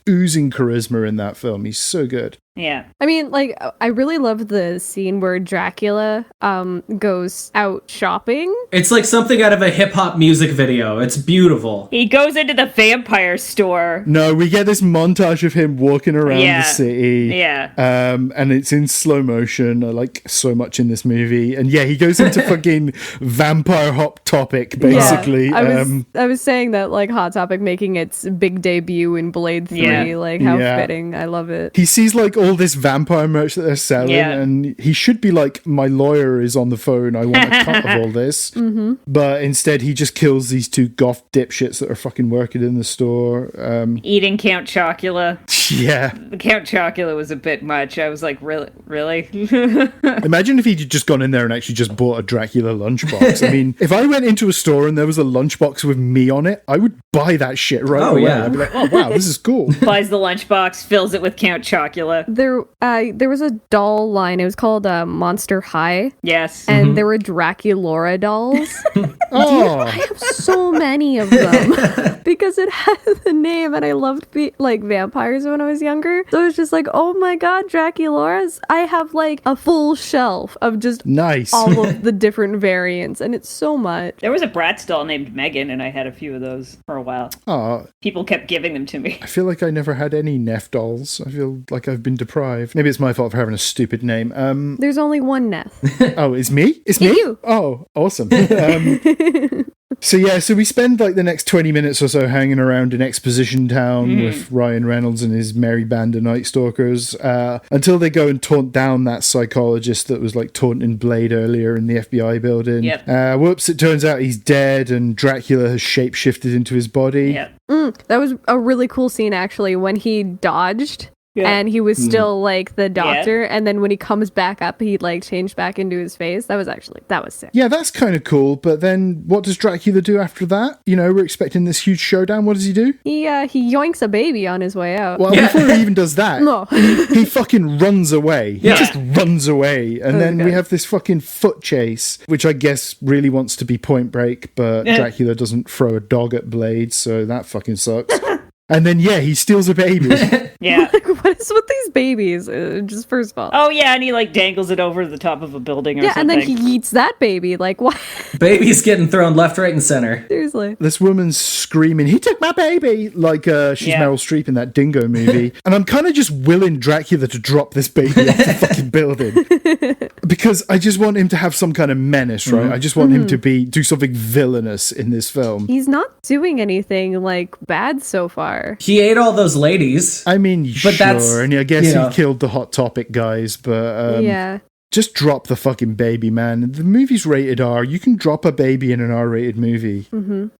oozing charisma in that film. He's so good. Yeah. I mean, like, I really love the scene where Dracula goes out shopping. It's like something out of a hip-hop music video. It's beautiful. He goes into the vampire store. No, we get this montage of him walking around the city. Yeah. And it's in slow motion. I like so much in this movie. And yeah, he goes into fucking vampire Hot Topic, basically. Yeah. I was saying that, like, Hot Topic making its big debut in Blade 3. Like, how fitting. I love it. He sees, like, all this vampire merch that they're selling, and he should be like, my lawyer is on the phone, I want a cut of all this. But instead he just kills these two goth dipshits that are fucking working in the store. Eating Count Chocula. Yeah. The Count Chocula was a bit much. I was like, really? Imagine if he'd just gone in there and actually just bought a Dracula lunchbox. I mean, if I went into a store and there was a lunchbox with me on it, I would buy that shit right away. I'd be like, oh wow, this is cool. Buys the lunchbox, fills it with Count Chocula. There was a doll line. It was called Monster High. Yes. And there were Draculaura dolls. Oh. I have so many of them because it has the name, and I loved like vampires when I was younger. So it was just like, oh my god, Draculauras. I have like a full shelf of just all of the different variants, and it's so much. There was a Bratz doll named Megan, and I had a few of those for a while. Oh. People kept giving them to me. I feel like I never had any Neth dolls. I feel like I've been deprived. Maybe it's my fault for having a stupid name. There's only one Neth. Oh, it's me? It's me? You. Oh, awesome. So we spend like the next 20 minutes or so hanging around in Exposition Town with Ryan Reynolds and his merry band of Night Stalkers until they go and taunt down that psychologist that was like taunting Blade earlier in the FBI building. Yep. Whoops, it turns out he's dead and Dracula has shapeshifted into his body. Yep. That was a really cool scene, actually, when he dodged. Yeah. And he was still like the doctor, and then when he comes back up, he like changed back into his face. That was sick. Yeah, that's kind of cool. But then, what does Dracula do after that? You know, we're expecting this huge showdown. What does he do? He yoinks a baby on his way out. Well, before he even does that, no, he fucking runs away. He just runs away, and then we have this fucking foot chase, which I guess really wants to be Point Break, but Dracula doesn't throw a dog at Blade, so that fucking sucks. And then, he steals a baby. Yeah. Like, what is with these babies? Just first of all. Oh, yeah, and he, like, dangles it over the top of a building or something. Yeah, and then he eats that baby. Like, what? Baby's getting thrown left, right, and center. Seriously. This woman's screaming, he took my baby! Like, she's Meryl Streep in that Dingo movie. And I'm kind of just willing Dracula to drop this baby off the fucking building. Because I just want him to have some kind of menace, right? I just want him to do something villainous in this film. He's not doing anything, like, bad so far. He ate all those ladies. I mean, but sure, and I guess he killed the Hot Topic guys, but... just drop the fucking baby, man. The movie's rated R. You can drop a baby in an R-rated movie.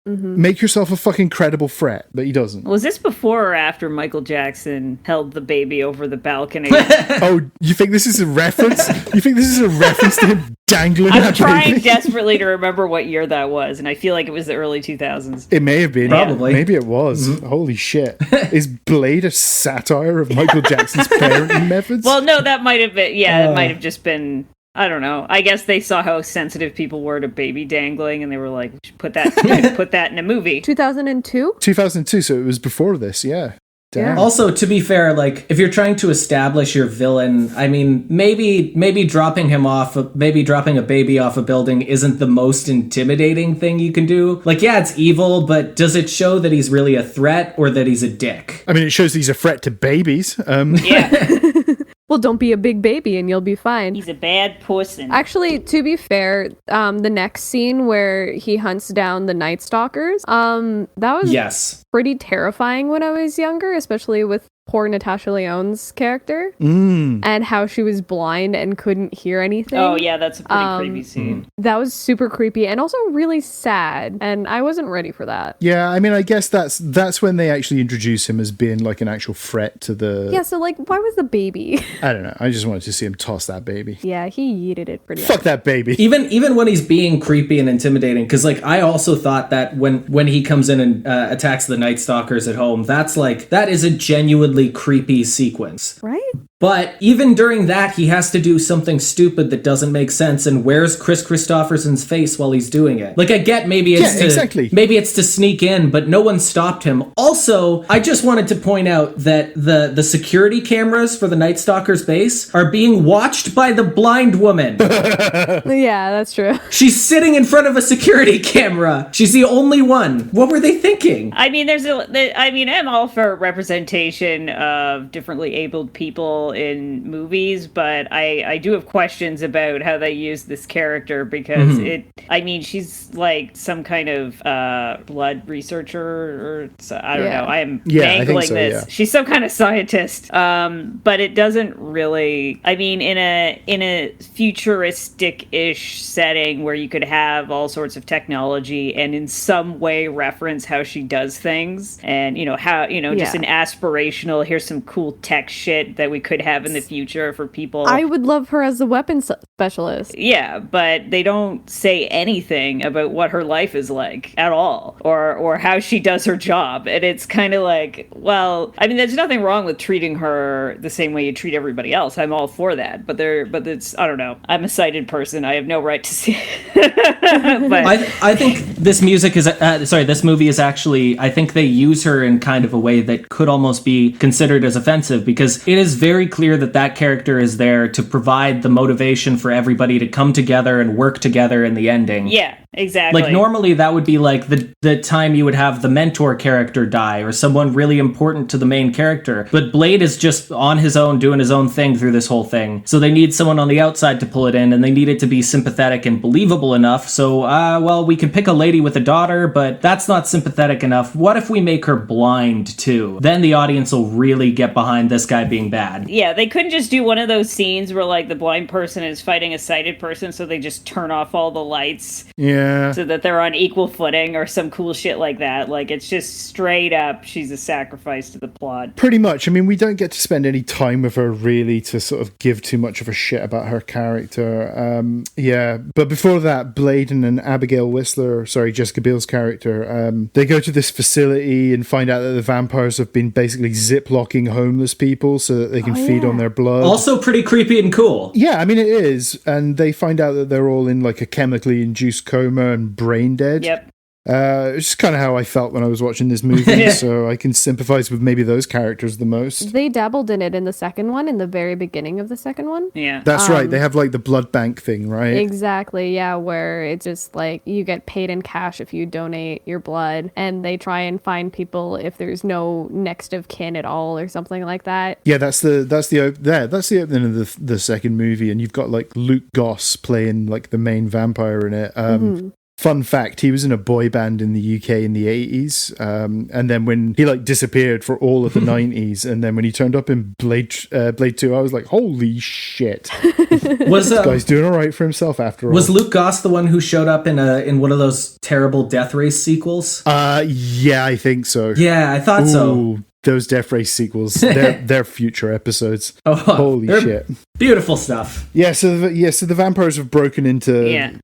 Make yourself a fucking credible threat, but he doesn't. Was this before or after Michael Jackson held the baby over the balcony? Oh, you think this is a reference? You think this is a reference to him dangling I'm that trying baby? desperately to remember what year that was, and I feel like it was the early 2000s. It may have been. Probably. Maybe it was. Holy shit. Is Blade a satire of Michael Jackson's parenting methods? Well, no, that might have been, it might have just been, I don't know. I guess they saw how sensitive people were to baby dangling, and they were like, we should put that in a movie. 2002? 2002, so it was before this, yeah. Damn. Also, to be fair, like, if you're trying to establish your villain, I mean, maybe dropping a baby off a building isn't the most intimidating thing you can do. Like, yeah, it's evil, but does it show that he's really a threat or that he's a dick? I mean, it shows he's a threat to babies. Yeah. Well, don't be a big baby and you'll be fine. He's a bad person. Actually, to be fair, the next scene where he hunts down the Night Stalkers, that was pretty terrifying when I was younger, especially with poor Natasha Lyonne's character and how she was blind and couldn't hear anything. Oh yeah, that's a pretty creepy scene. That was super creepy and also really sad, and I wasn't ready for that. Yeah, I mean, I guess that's when they actually introduce him as being like an actual threat to the... Yeah, so like, why was the baby? I don't know. I just wanted to see him toss that baby. Yeah, he yeeted it pretty Fuck hard. that baby. Even when he's being creepy and intimidating, because like I also thought that when he comes in and attacks the Night Stalkers at home, that is a genuinely creepy sequence. Right? But even during that, he has to do something stupid that doesn't make sense and wears Chris Christopherson's face while he's doing it. Like, I get maybe it's to sneak in, but no one stopped him. Also, I just wanted to point out that the security cameras for the Night Stalker's base are being watched by the blind woman. Yeah, that's true. She's sitting in front of a security camera. She's the only one. What were they thinking? I mean, I'm all for representation of differently abled people in movies, but I do have questions about how they use this character because she's like some kind of blood researcher or I don't know. I am mangling this. Yeah. She's some kind of scientist, but it doesn't really. I mean, in a futuristic-ish setting where you could have all sorts of technology and in some way reference how she does things, and just an aspirational. Here's some cool tech shit that we could have in the future for people. I would love her as a weapons specialist. Yeah, but they don't say anything about what her life is like at all, or how she does her job. And it's kind of like, well, I mean, there's nothing wrong with treating her the same way you treat everybody else. I'm all for that. But it's, I don't know. I'm a sighted person. I have no right to see it. But I think this movie is actually, I think they use her in kind of a way that could almost be considered as offensive, because it is very clear that character is there to provide the motivation for everybody to come together and work together in the ending. Yeah, exactly. Like, normally that would be like the time you would have the mentor character die or someone really important to the main character. But Blade is just on his own, doing his own thing through this whole thing. So they need someone on the outside to pull it in, and they need it to be sympathetic and believable enough. So, we can pick a lady with a daughter, but that's not sympathetic enough. What if we make her blind too? Then the audience will really get behind this guy being bad. Yeah, they couldn't just do one of those scenes where like the blind person is fighting a sighted person, so they just turn off all the lights. Yeah. So that they're on equal footing or some cool shit like that. Like, it's just straight up, she's a sacrifice to the plot. Pretty much. I mean, we don't get to spend any time with her really to sort of give too much of a shit about her character. But before that, Blade and Abigail Whistler, Jessica Biel's character, they go to this facility and find out that the vampires have been basically zip-locking homeless people so that they can feed on their blood. Also pretty creepy and cool. Yeah, I mean, it is. And they find out that they're all in like a chemically induced coma and brain dead. Yep. It's just kind of how I felt when I was watching this movie, so I can sympathize with maybe those characters the most. They dabbled in it in the second one, in the very beginning of the second one. Yeah. That's right. They have like the blood bank thing, right? Exactly, yeah, where it's just like you get paid in cash if you donate your blood, and they try and find people if there's no next of kin at all or something like that. Yeah, that's the opening of the second movie, and you've got like Luke Goss playing like the main vampire in it. Fun fact, he was in a boy band in the UK in the 80s. And then when he like disappeared for all of the 90s, and then when he turned up in Blade 2, I was like, holy shit. Was This guy's doing all right for himself after all. Was Luke Goss the one who showed up in one of those terrible Death Race sequels? Yeah, I think so. Yeah, I thought so. Those Death Race sequels, they're future episodes. Oh, holy shit. Beautiful stuff. So the vampires have broken into...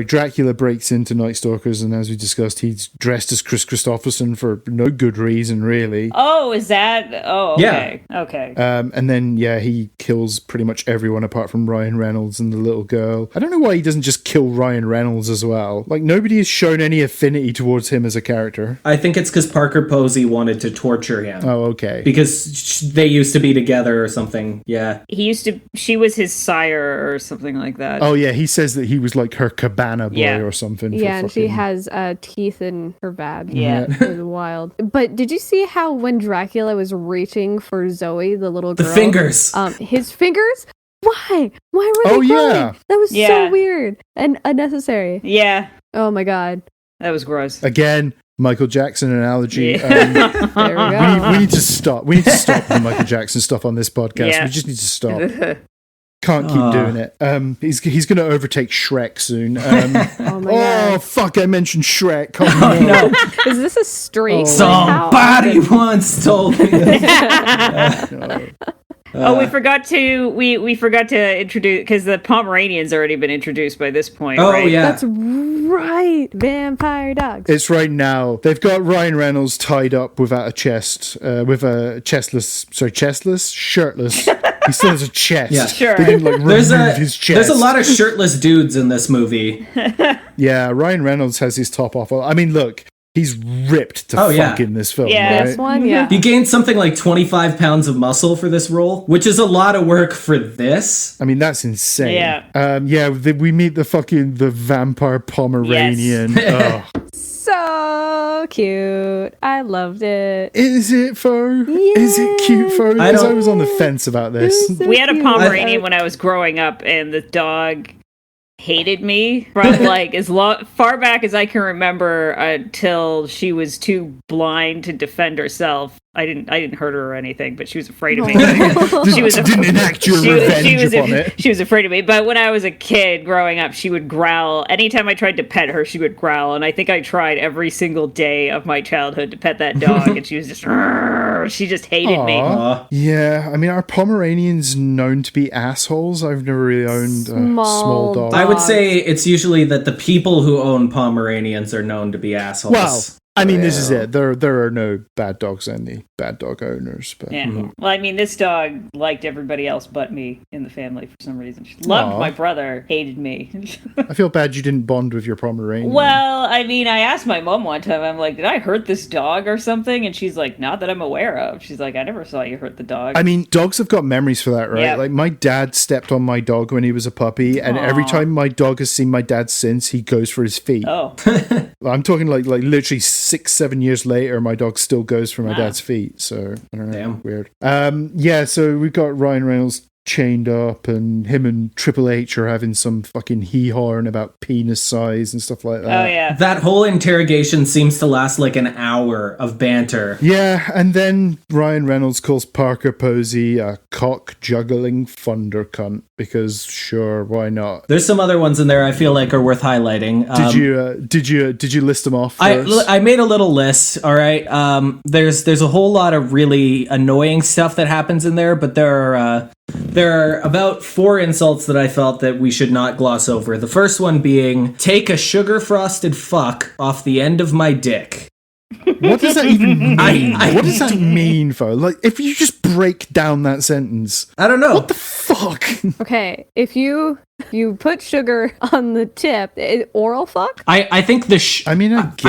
Dracula breaks into Night Stalkers, and as we discussed, he's dressed as Chris Christopherson for no good reason, really. Oh, is that... Oh, okay. Yeah. Okay. And then, he kills pretty much everyone apart from Ryan Reynolds and the little girl. I don't know why he doesn't just kill Ryan Reynolds as well. Like, nobody has shown any affinity towards him as a character. I think it's because Parker Posey wanted to torture him. Oh, okay. Because they used to be together or something. Yeah. She was his sire or something like that. Oh, yeah. He says that he was like her cabana boy or something. Yeah, and she has teeth in her bab. Yeah. It was wild. But did you see how when Dracula was reaching for Zoe, the little girl? The fingers. His fingers? Why? Why were they crying? Yeah. That was so weird and unnecessary. Yeah. Oh, my God. That was gross. Again, Michael Jackson analogy. There we go. We need to stop. We need to stop the Michael Jackson stuff on this podcast. Yeah. We just need to stop. Can't keep doing it. He's going to overtake Shrek soon. Oh my God. Fuck! I mentioned Shrek. No. Is this a streak? Somebody once told me. We forgot to introduce, because the Pomeranian's already been introduced by this point. Oh, right? yeah. That's right. Vampire dogs. It's right now. They've got Ryan Reynolds tied up without a chest, shirtless. He still has a chest. Yeah. Sure. They didn't remove his chest. There's a lot of shirtless dudes in this movie. Yeah, Ryan Reynolds has his top off. I mean, look, he's ripped to fuck in this film. Yeah. right? This one, yeah. He gained something like 25 pounds of muscle for this role, which is a lot of work for this. I mean, that's insane. Yeah. We meet the vampire Pomeranian. Yes. Oh. So cute. I loved it. Is it, Fo? Yes. Is it cute, Fo? I Because I was on the fence about this. So We had a cute. Pomeranian when I was growing up, and the dog hated me from like far back as I can remember until she was too blind to defend herself. I didn't hurt her or anything, but she was afraid of me. She was didn't enact your revenge upon it. She was afraid of me. But when I was a kid growing up, she would growl. Anytime I tried to pet her, she would growl. And I think I tried every single day of my childhood to pet that dog, and she was just she just hated me. Yeah, I mean, are Pomeranians known to be assholes? I've never really owned a small dog. I would say it's usually that the people who own Pomeranians are known to be assholes. Well, I mean, this is it. There are no bad dogs and the bad dog owners. But Yeah. Well, I mean, this dog liked everybody else but me in the family for some reason. She loved my brother, hated me. I feel bad you didn't bond with your Pomeranian. Well, I mean, I asked my mom one time, I'm like, did I hurt this dog or something? And she's like, not that I'm aware of. She's like, I never saw you hurt the dog. I mean, dogs have got memories for that, right? Yeah. Like, my dad stepped on my dog when he was a puppy, and every time my dog has seen my dad since, he goes for his feet. Oh. I'm talking like literally 6-7 years later, my dog still goes for my dad's feet. So, I don't know. Damn. Weird. So we've got Ryan Reynolds chained up, and him and Triple H are having some fucking hee-hawing about penis size and stuff like that. Oh, yeah. That whole interrogation seems to last like an hour of banter. Yeah, and then Ryan Reynolds calls Parker Posey a cock-juggling thunder cunt, because sure, why not? There's some other ones in there I feel like are worth highlighting. Did you list them off first? I made a little list, all right? There's a whole lot of really annoying stuff that happens in there, but there are about 4 insults that I felt that we should not gloss over. The first one being, take a sugar-frosted fuck off the end of my dick. What does that even mean? What does that mean, Fo? Like, if you just break down that sentence, I don't know. what the fuck? Okay, if you put sugar on the tip, oral fuck? I think the I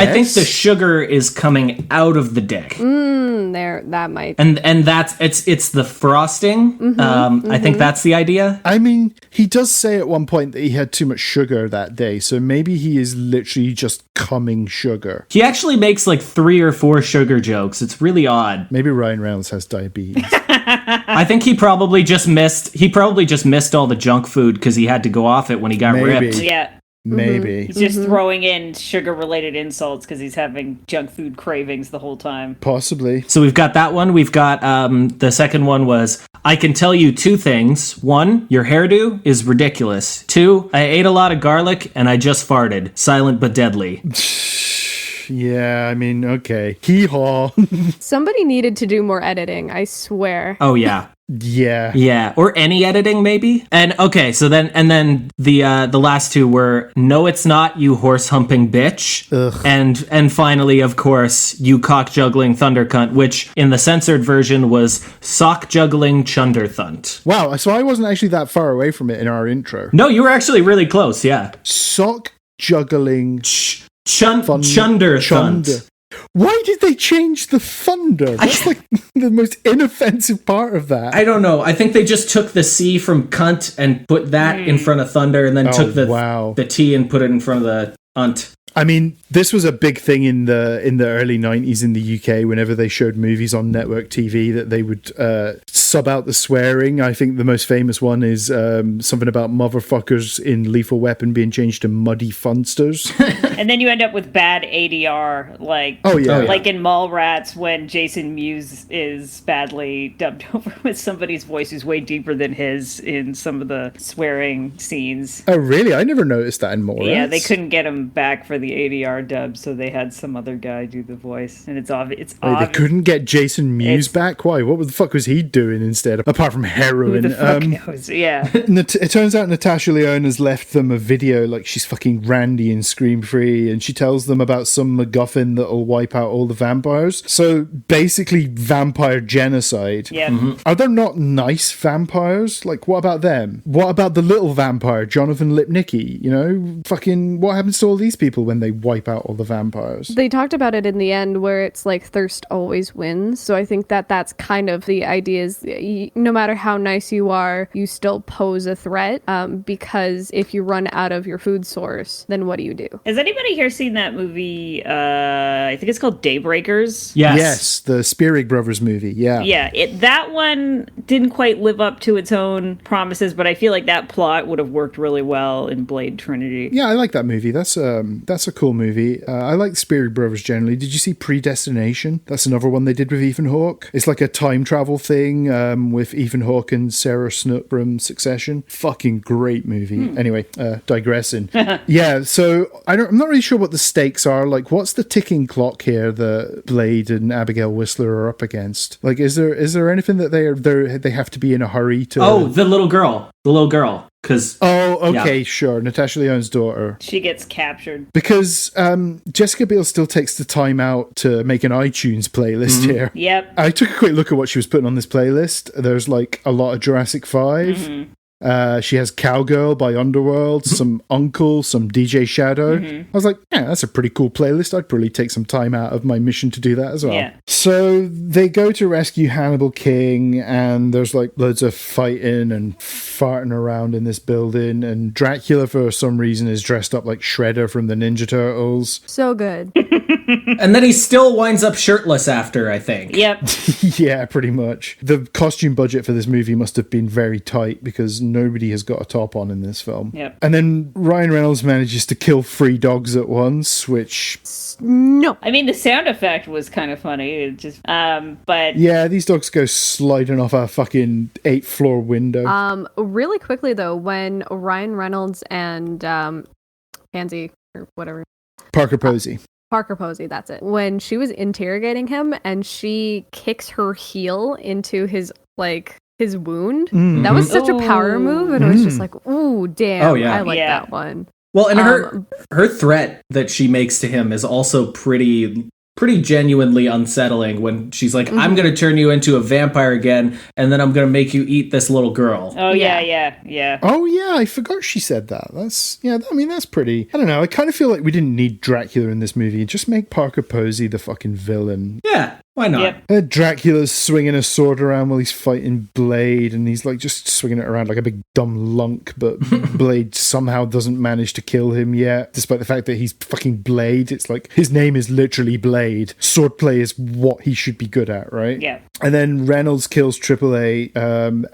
think the sugar is coming out of the dick. There, that might. And that's it's the frosting. I think that's the idea. I mean, he does say at one point that he had too much sugar that day, so maybe he is literally just cumming sugar. He actually makes like 3 or 4 sugar jokes. It's really odd. Maybe Ryan Reynolds has diabetes. I think he probably just missed all the junk food because he had to go off it when he got ripped. Yeah. Maybe. He's just throwing in sugar-related insults because he's having junk food cravings the whole time. Possibly. So we've got that one. We've got the second one was, I can tell you two things. One, your hairdo is ridiculous. Two, I ate a lot of garlic and I just farted. Silent but deadly. Yeah, I mean, okay. Hee-haw. Somebody needed to do more editing, I swear. Oh, yeah. Yeah. Yeah, or any editing maybe. And okay, so then the last two were no it's not, you horse humping bitch. Ugh. And finally, of course, you cock juggling thunder cunt, which in the censored version was sock juggling chunder thunt. Wow, so I wasn't actually that far away from it in our intro. No, you were actually really close, yeah. Sock juggling Chunder thunt. Why did they change the thunder? That's like the most inoffensive part of that. I don't know. I think they just took the C from cunt and put that in front of thunder, and then took the T and put it in front of the unt. I mean, this was a big thing in the early 90s in the UK whenever they showed movies on network TV that they would sub out the swearing. I think the most famous one is something about motherfuckers in Lethal Weapon being changed to muddy funsters. And then you end up with bad ADR, like like in Mallrats when Jason Mewes is badly dubbed over with somebody's voice who's way deeper than his in some of the swearing scenes. Oh, really? I never noticed that in Mallrats. Yeah, they couldn't get him back for the ADR dub, so they had some other guy do the voice, and it's obvious. They couldn't get Jason Mewes back? Why? What the fuck was he doing instead, apart from heroin? Who the fuck knows? Yeah. It turns out Natasha Lyonne has left them a video like she's fucking Randy in Scream 3, and she tells them about some MacGuffin that'll wipe out all the vampires. So basically vampire genocide. Yeah. Are there not nice vampires? Like, what about them? What about the little vampire, Jonathan Lipnicki? You know, fucking what happens to all these people when they wipe out all the vampires? They talked about it in the end where it's like thirst always wins. So I think that's kind of the idea is no matter how nice you are, you still pose a threat because if you run out of your food source, then what do you do? Has anybody here seen that movie? I think it's called Daybreakers. Yes, the Spierig Brothers movie. Yeah. Yeah, that one didn't quite live up to its own promises, but I feel like that plot would have worked really well in Blade Trinity. Yeah, I like that movie. That's a cool movie. I like Spierig Brothers generally. Did you see Predestination? That's another one they did with Ethan Hawke. It's like a time travel thing with Ethan Hawke and Sarah Snook from Succession. Fucking great movie. Anyway, digressing. Yeah, so I'm not really sure what the stakes are. Like, what's the ticking clock here that Blade and Abigail Whistler are up against? Like, is there anything that they have to be in a hurry to? Oh, the little girl. Because sure, Natasha Lyonne's daughter. She gets captured because Jessica Biel still takes the time out to make an iTunes playlist here. Yep. I took a quick look at what she was putting on this playlist. There's like a lot of Jurassic 5. She has Cowgirl by Underworld, some Uncle, some DJ Shadow. I was like, yeah, that's a pretty cool playlist. I'd probably take some time out of my mission to do that as well. Yeah. So they go to rescue Hannibal King, and there's like loads of fighting and farting around in this building, and Dracula for some reason is dressed up like Shredder from the Ninja Turtles. So good. And then he still winds up shirtless after, I think. Yep. Yeah, pretty much. The costume budget for this movie must have been very tight because nobody has got a top on in this film. Yep. And then Ryan Reynolds manages to kill 3 dogs at once, which... No. I mean, the sound effect was kind of funny. It just, but... Yeah, these dogs go sliding off a fucking 8th floor window. Really quickly, though, when Ryan Reynolds and Pansy, or whatever... Parker Posey, that's it. When she was interrogating him and she kicks her heel into his wound, that was such a power move, and it was just like, ooh, damn, oh, yeah. I like that one. Well, and her threat that she makes to him is also pretty genuinely unsettling when she's like, I'm going to turn you into a vampire again, and then I'm going to make you eat this little girl. Oh, yeah. Oh, yeah, I forgot she said that. That's pretty... I don't know, I kind of feel like we didn't need Dracula in this movie. Just make Parker Posey the fucking villain. Yeah. Why not? Yep. Dracula's swinging a sword around while he's fighting Blade, and he's like just swinging it around like a big dumb lunk, but Blade somehow doesn't manage to kill him yet, despite the fact that he's fucking Blade. It's like his name is literally Blade. Swordplay is what he should be good at, right? Yeah. And then Reynolds kills AAA,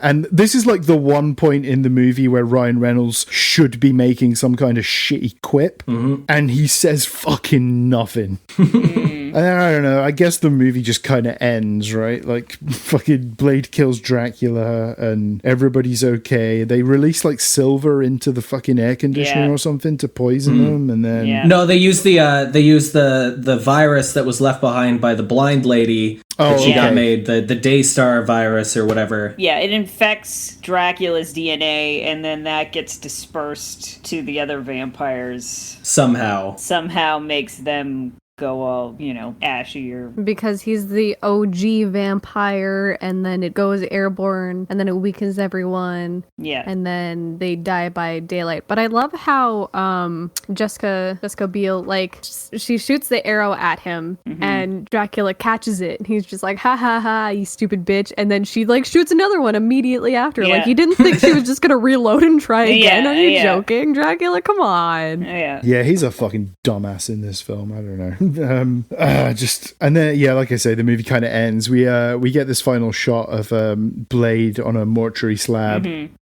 and this is like the one point in the movie where Ryan Reynolds should be making some kind of shitty quip, and he says fucking nothing. And I don't know, I guess the movie just kind of ends, right? Like, fucking Blade kills Dracula and everybody's okay. They release, like, silver into the fucking air conditioner or something to poison them, and then... Yeah. No, they use the virus that was left behind by the blind lady that she got made, the Daystar virus or whatever. Yeah, it infects Dracula's DNA, and then that gets dispersed to the other vampires. Somehow makes them go all, ashy or... Because he's the OG vampire, and then it goes airborne, and then it weakens everyone. Yeah. And then they die by daylight. But I love how Jessica Biel, like, she shoots the arrow at him, and Dracula catches it, and he's just like, ha ha ha, you stupid bitch. And then she, like, shoots another one immediately after. Yeah. Like, you didn't think she was just gonna reload and try again? Are you yeah. joking, Dracula? Come on. Yeah, he's a fucking dumbass in this film. I don't know. And then like I say, the movie kind of ends. We get this final shot of Blade on a mortuary slab,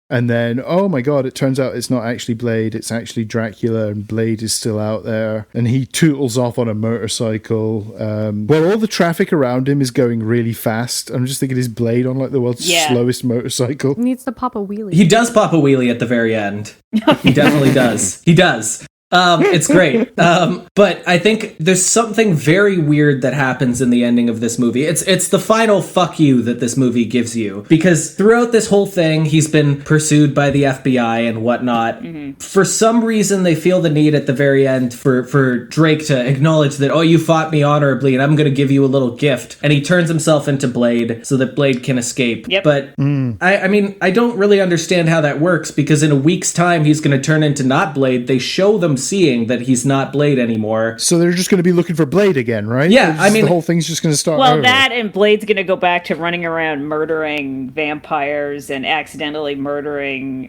and then oh my god, it turns out it's not actually Blade, it's actually Dracula, and Blade is still out there, and he tootles off on a motorcycle. While all the traffic around him is going really fast, I'm just thinking, is Blade on like the world's slowest motorcycle? He needs to pop a wheelie. He does pop a wheelie at the very end. He definitely does. He does. It's great. But I think there's something very weird that happens in the ending of this movie. It's the final fuck you that this movie gives you. Because throughout this whole thing, he's been pursued by the FBI and whatnot. For some reason, they feel the need at the very end for Drake to acknowledge that, oh, you fought me honorably and I'm going to give you a little gift. And he turns himself into Blade so that Blade can escape. Yep. But I mean, I don't really understand how that works, because in a week's time, he's going to turn into not Blade. They show them seeing that he's not Blade anymore. So they're just going to be looking for Blade again, right? Yeah, I mean... the whole thing's just going to start Well, over. that and Blade's going to go back to running around murdering vampires and accidentally murdering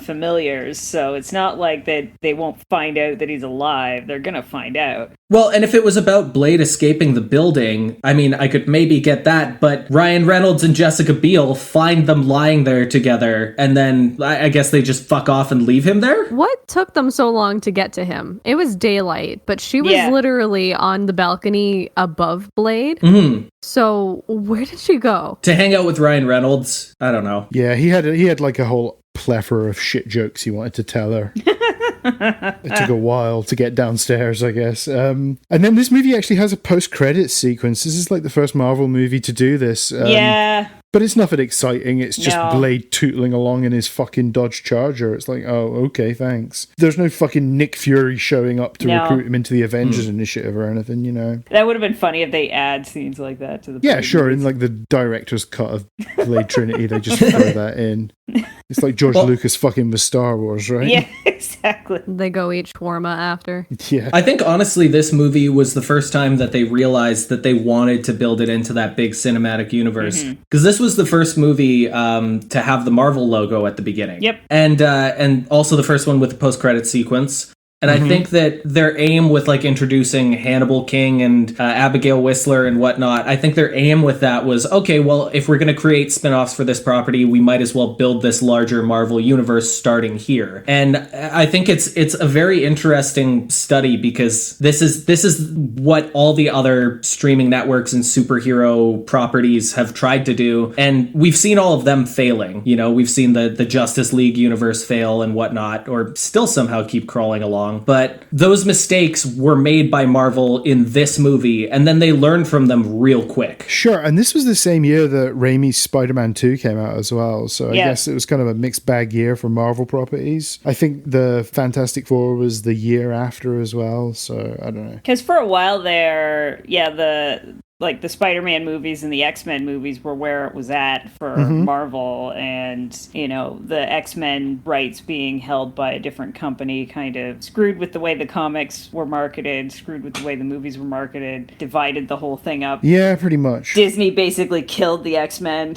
familiars. So it's not like that they won't find out that he's alive. They're going to find out. Well, and if it was about Blade escaping the building, I mean, I could maybe get that, but Ryan Reynolds and Jessica Biel find them lying there together, and then I guess they just fuck off and leave him there? What took them so long to get to him? It was daylight, but she was literally on the balcony above Blade. So where did she go? To hang out with Ryan Reynolds? I don't know. Yeah, he had like a whole plethora of shit jokes he wanted to tell her. It took a while to get downstairs, I guess. And then this movie actually has a post-credits sequence. This is like the first Marvel movie to do this. But it's nothing exciting. It's just Blade tootling along in his fucking Dodge Charger. It's like, oh, okay, thanks. There's no fucking Nick Fury showing up to recruit him into the Avengers Initiative or anything, That would have been funny if they add scenes like that to the Yeah, sure. In like the director's cut of Blade Trinity, they just throw that in. It's like George Lucas fucking with Star Wars, right? Yeah, exactly. They go eat shawarma after. Yeah. I think, honestly, this movie was the first time that they realized that they wanted to build it into that big cinematic universe. Because this was the first movie to have the Marvel logo at the beginning. Yep. And also the first one with the post-credit sequence. And I think that their aim with like introducing Hannibal King and Abigail Whistler and whatnot, I think their aim with that was, okay, well, if we're going to create spin-offs for this property, we might as well build this larger Marvel universe starting here. And I think it's a very interesting study, because this is what all the other streaming networks and superhero properties have tried to do. And we've seen all of them failing. We've seen the Justice League universe fail and whatnot, or still somehow keep crawling along. But those mistakes were made by Marvel in this movie, and then they learned from them real quick. Sure, and this was the same year that Raimi's Spider-Man 2 came out as well, so I guess it was kind of a mixed bag year for Marvel properties. I think the Fantastic Four was the year after as well, so I don't know. Because for a while there, like the Spider-Man movies and the X-Men movies were where it was at for Marvel, and the X-Men rights being held by a different company kind of screwed with the way the comics were marketed, screwed with the way the movies were marketed, divided the whole thing up. Yeah, pretty much. Disney basically killed the X-Men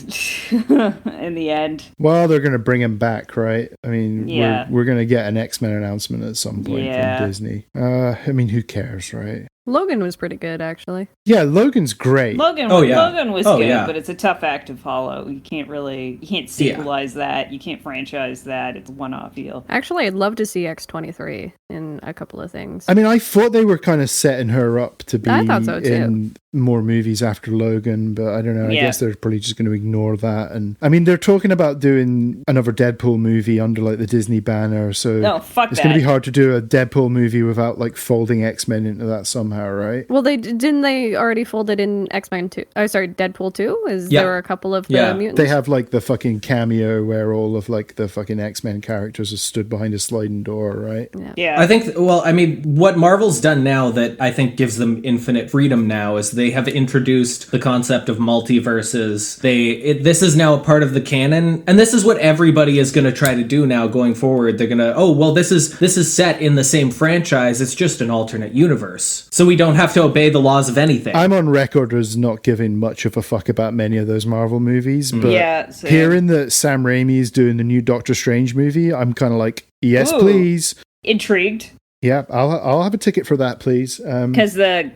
in the end. Well, they're going to bring him back, right? I mean, Yeah. we're going to get an X-Men announcement at some point from Disney. I mean, who cares, right? Logan was pretty good, actually. Yeah, Logan's great. Logan was good, but it's a tough act to follow. You can't sequelize that. You can't franchise that. It's a one-off deal. Actually, I'd love to see X-23 in a couple of things. I mean, I thought they were kind of setting her up to be I thought so, too. in more movies after Logan, but I don't know. I guess they're probably just going to ignore that. And I mean, they're talking about doing another Deadpool movie under like the Disney banner, so it's going to be hard to do a Deadpool movie without like folding X-Men into that somehow, right? Well, didn't they already fold it in X-Men 2? Oh, sorry, Deadpool 2? There were a couple of the mutants? They have like the fucking cameo where all of like the fucking X-Men characters are stood behind a sliding door, right? Yeah. I think, what Marvel's done now that I think gives them infinite freedom now is they have introduced the concept of multiverses. This is now a part of the canon, and this is what everybody is going to try to do now going forward. They're going to, this is set in the same franchise. It's just an alternate universe. So we don't have to obey the laws of anything. I'm on record as not giving much of a fuck about many of those Marvel movies, but hearing that Sam Raimi is doing the new Doctor Strange movie, I'm kind of like, yes, please. Intrigued. Yeah, I'll have a ticket for that, please. Because the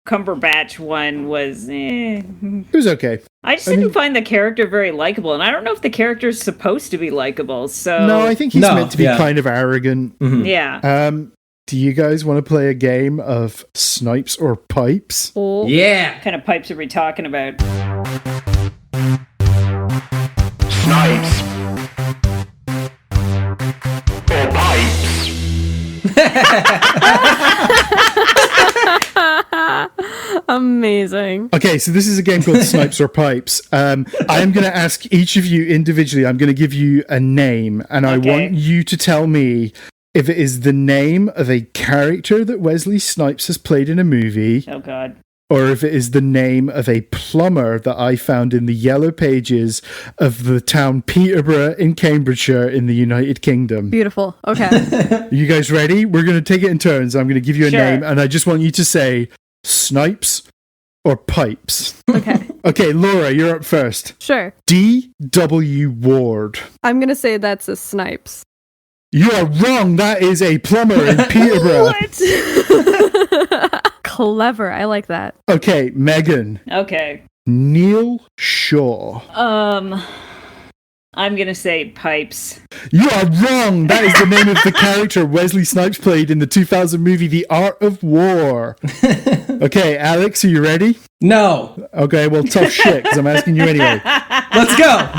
Cumberbatch one was... It was okay. I didn't find the character very likable, and I don't know if the character is supposed to be likable, so... No, I think he's meant to be kind of arrogant. Mm-hmm. Yeah. Do you guys want to play a game of Snipes or Pipes? Oh. Yeah! What kind of pipes are we talking about? Snipes or Pipes? Amazing. Okay, so this is a game called Snipes or Pipes. I'm going to ask each of you individually. I'm going to give you a name, and I want you to tell me if it is the name of a character that Wesley Snipes has played in a movie. Oh, God. Or if it is the name of a plumber that I found in the yellow pages of the town Peterborough in Cambridgeshire in the United Kingdom. Beautiful. Okay. You guys ready? We're going to take it in turns. I'm going to give you a name, and I just want you to say Snipes or Pipes. Okay. Okay, Laura, you're up first. Sure. D.W. Ward. I'm going to say that's a Snipes. You are wrong. That is a plumber in Peterborough. What? Clever. I like that. Okay, Megan. Okay. Neil Shaw. I'm gonna say Pipes. You are wrong. That is the name of the character Wesley Snipes played in the 2000 movie The Art of War. Okay, Alex, are you ready? No. Okay, well, tough shit, because I'm asking you anyway. Let's go.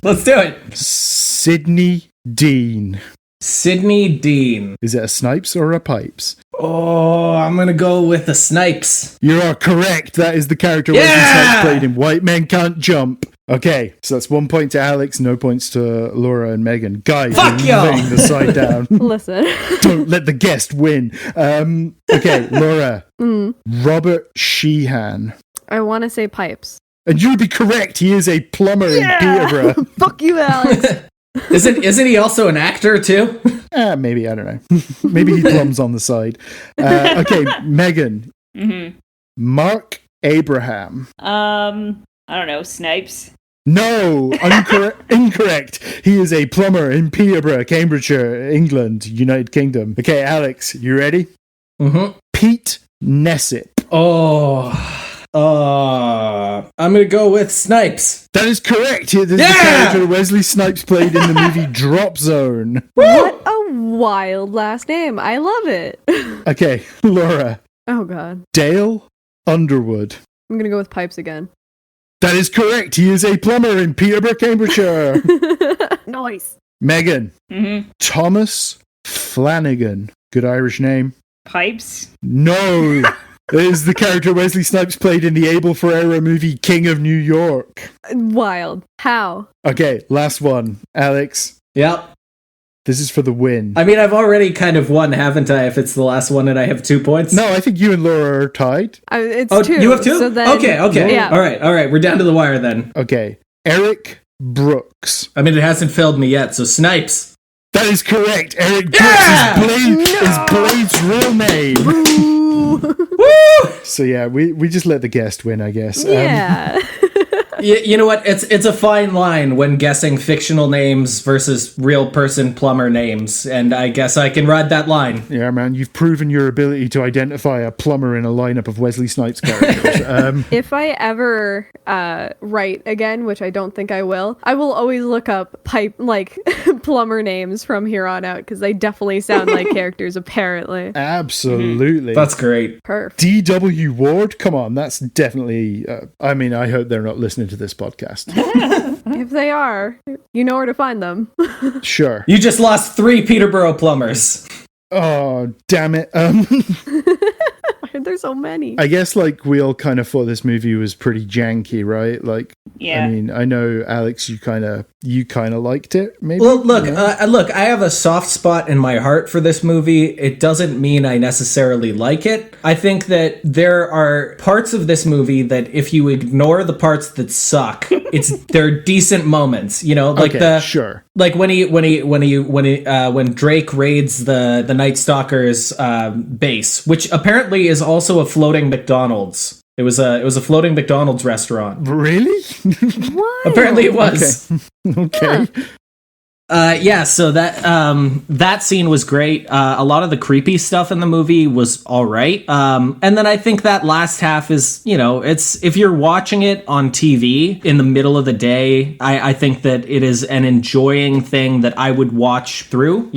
Let's do it. Sidney Dean. Sidney Dean. Is it a Snipes or a Pipes? Oh, I'm going to go with the Snipes. You are correct. That is the character Wesley Snipes played in White Men Can't Jump. Okay, so that's 1 point to Alex, no points to Laura and Megan. Guys, fuck you're y'all. laying the side down. Listen. Don't let the guest win. Okay, Laura. Robert Sheehan. I want to say Pipes. And you'd be correct. He is a plumber in Peterborough. Fuck you, Alex. Isn't he also an actor too? Maybe, I don't know. Maybe he plums on the side. Okay, Megan. Mm-hmm. Mark Abraham. I don't know, Snipes. No, incorrect. He is a plumber in Peterborough, Cambridgeshire, England, United Kingdom. Okay, Alex, you ready? Mm-hmm. Pete Nessip. I'm going to go with Snipes. That is correct. This is the character Wesley Snipes played in the movie Drop Zone. What a wild last name. I love it. Okay, Laura. Oh, God. Dale Underwood. I'm going to go with Pipes again. That is correct. He is a plumber in Peterborough, Cambridgeshire. Nice. Megan. Mm-hmm. Thomas Flanagan. Good Irish name. Pipes? No. It is the character Wesley Snipes played in the Abel Ferrara movie King of New York. Wild. How? Okay, last one. Alex. Yep. This is for the win. I mean, I've already kind of won, haven't I? If it's the last one and I have 2 points. No, I think you and Laura are tied. It's Oh, 2. you have 2? So then, Okay. Yeah. All right. We're down to the wire then. Okay. Eric Brooks. I mean, it hasn't failed me yet, so Snipes. That is correct. Eric Yeah! Brooks is Blade's real name. Woo! So yeah, we just let the guest win, I guess. Yeah. You know what? It's a fine line when guessing fictional names versus real person plumber names, and I guess I can ride that line. Yeah, man, you've proven your ability to identify a plumber in a lineup of Wesley Snipes characters. If I ever write again, which I don't think I will always look up plumber names from here on out, because they definitely sound like characters, apparently. Absolutely. That's great. Perfect. D.W. Ward? Come on, that's definitely... I mean, I hope they're not listening to this podcast. If they are, you know where to find them. Sure. You just lost 3 Peterborough plumbers. Oh, damn it. There's so many. I guess, we all kind of thought this movie was pretty janky, right? Yeah. I mean, I know, Alex, you kind of liked it, maybe? Well, look, I have a soft spot in my heart for this movie. It doesn't mean I necessarily like it. I think that there are parts of this movie that if you ignore the parts that suck, they're decent moments, Okay, sure. Like when Drake raids the Night Stalker's base, which apparently is also a floating McDonald's. It was a floating McDonald's restaurant. Really? What? Apparently it was. Okay. So that scene was great. A lot of the creepy stuff in the movie was all right. And then I think that last half is, it's, if you're watching it on TV in the middle of the day, I think that it is an enjoying thing that I would watch through,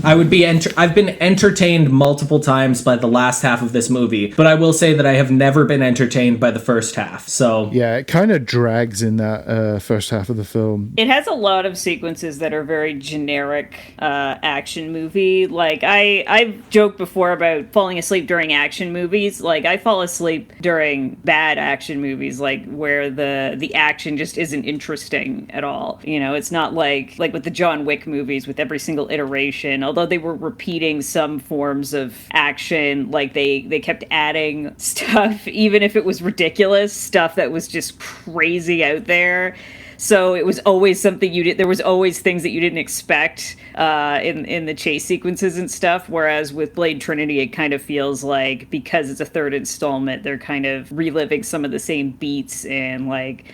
I've been entertained multiple times by the last half of this movie, but I will say that I have never been entertained by the first half. So yeah, it kind of drags in that first half of the film. It has a lot of sequences that are very generic action movie. I've joked before about falling asleep during action movies. I fall asleep during bad action movies, where the action just isn't interesting at all. It's not like with the John Wick movies with every single iteration. Although they were repeating some forms of action, they kept adding stuff, even if it was ridiculous, stuff that was just crazy out there. So it was always something there was always things that you didn't expect in the chase sequences and stuff. Whereas with Blade Trinity, it kind of feels like, because it's a third installment, they're kind of reliving some of the same beats, and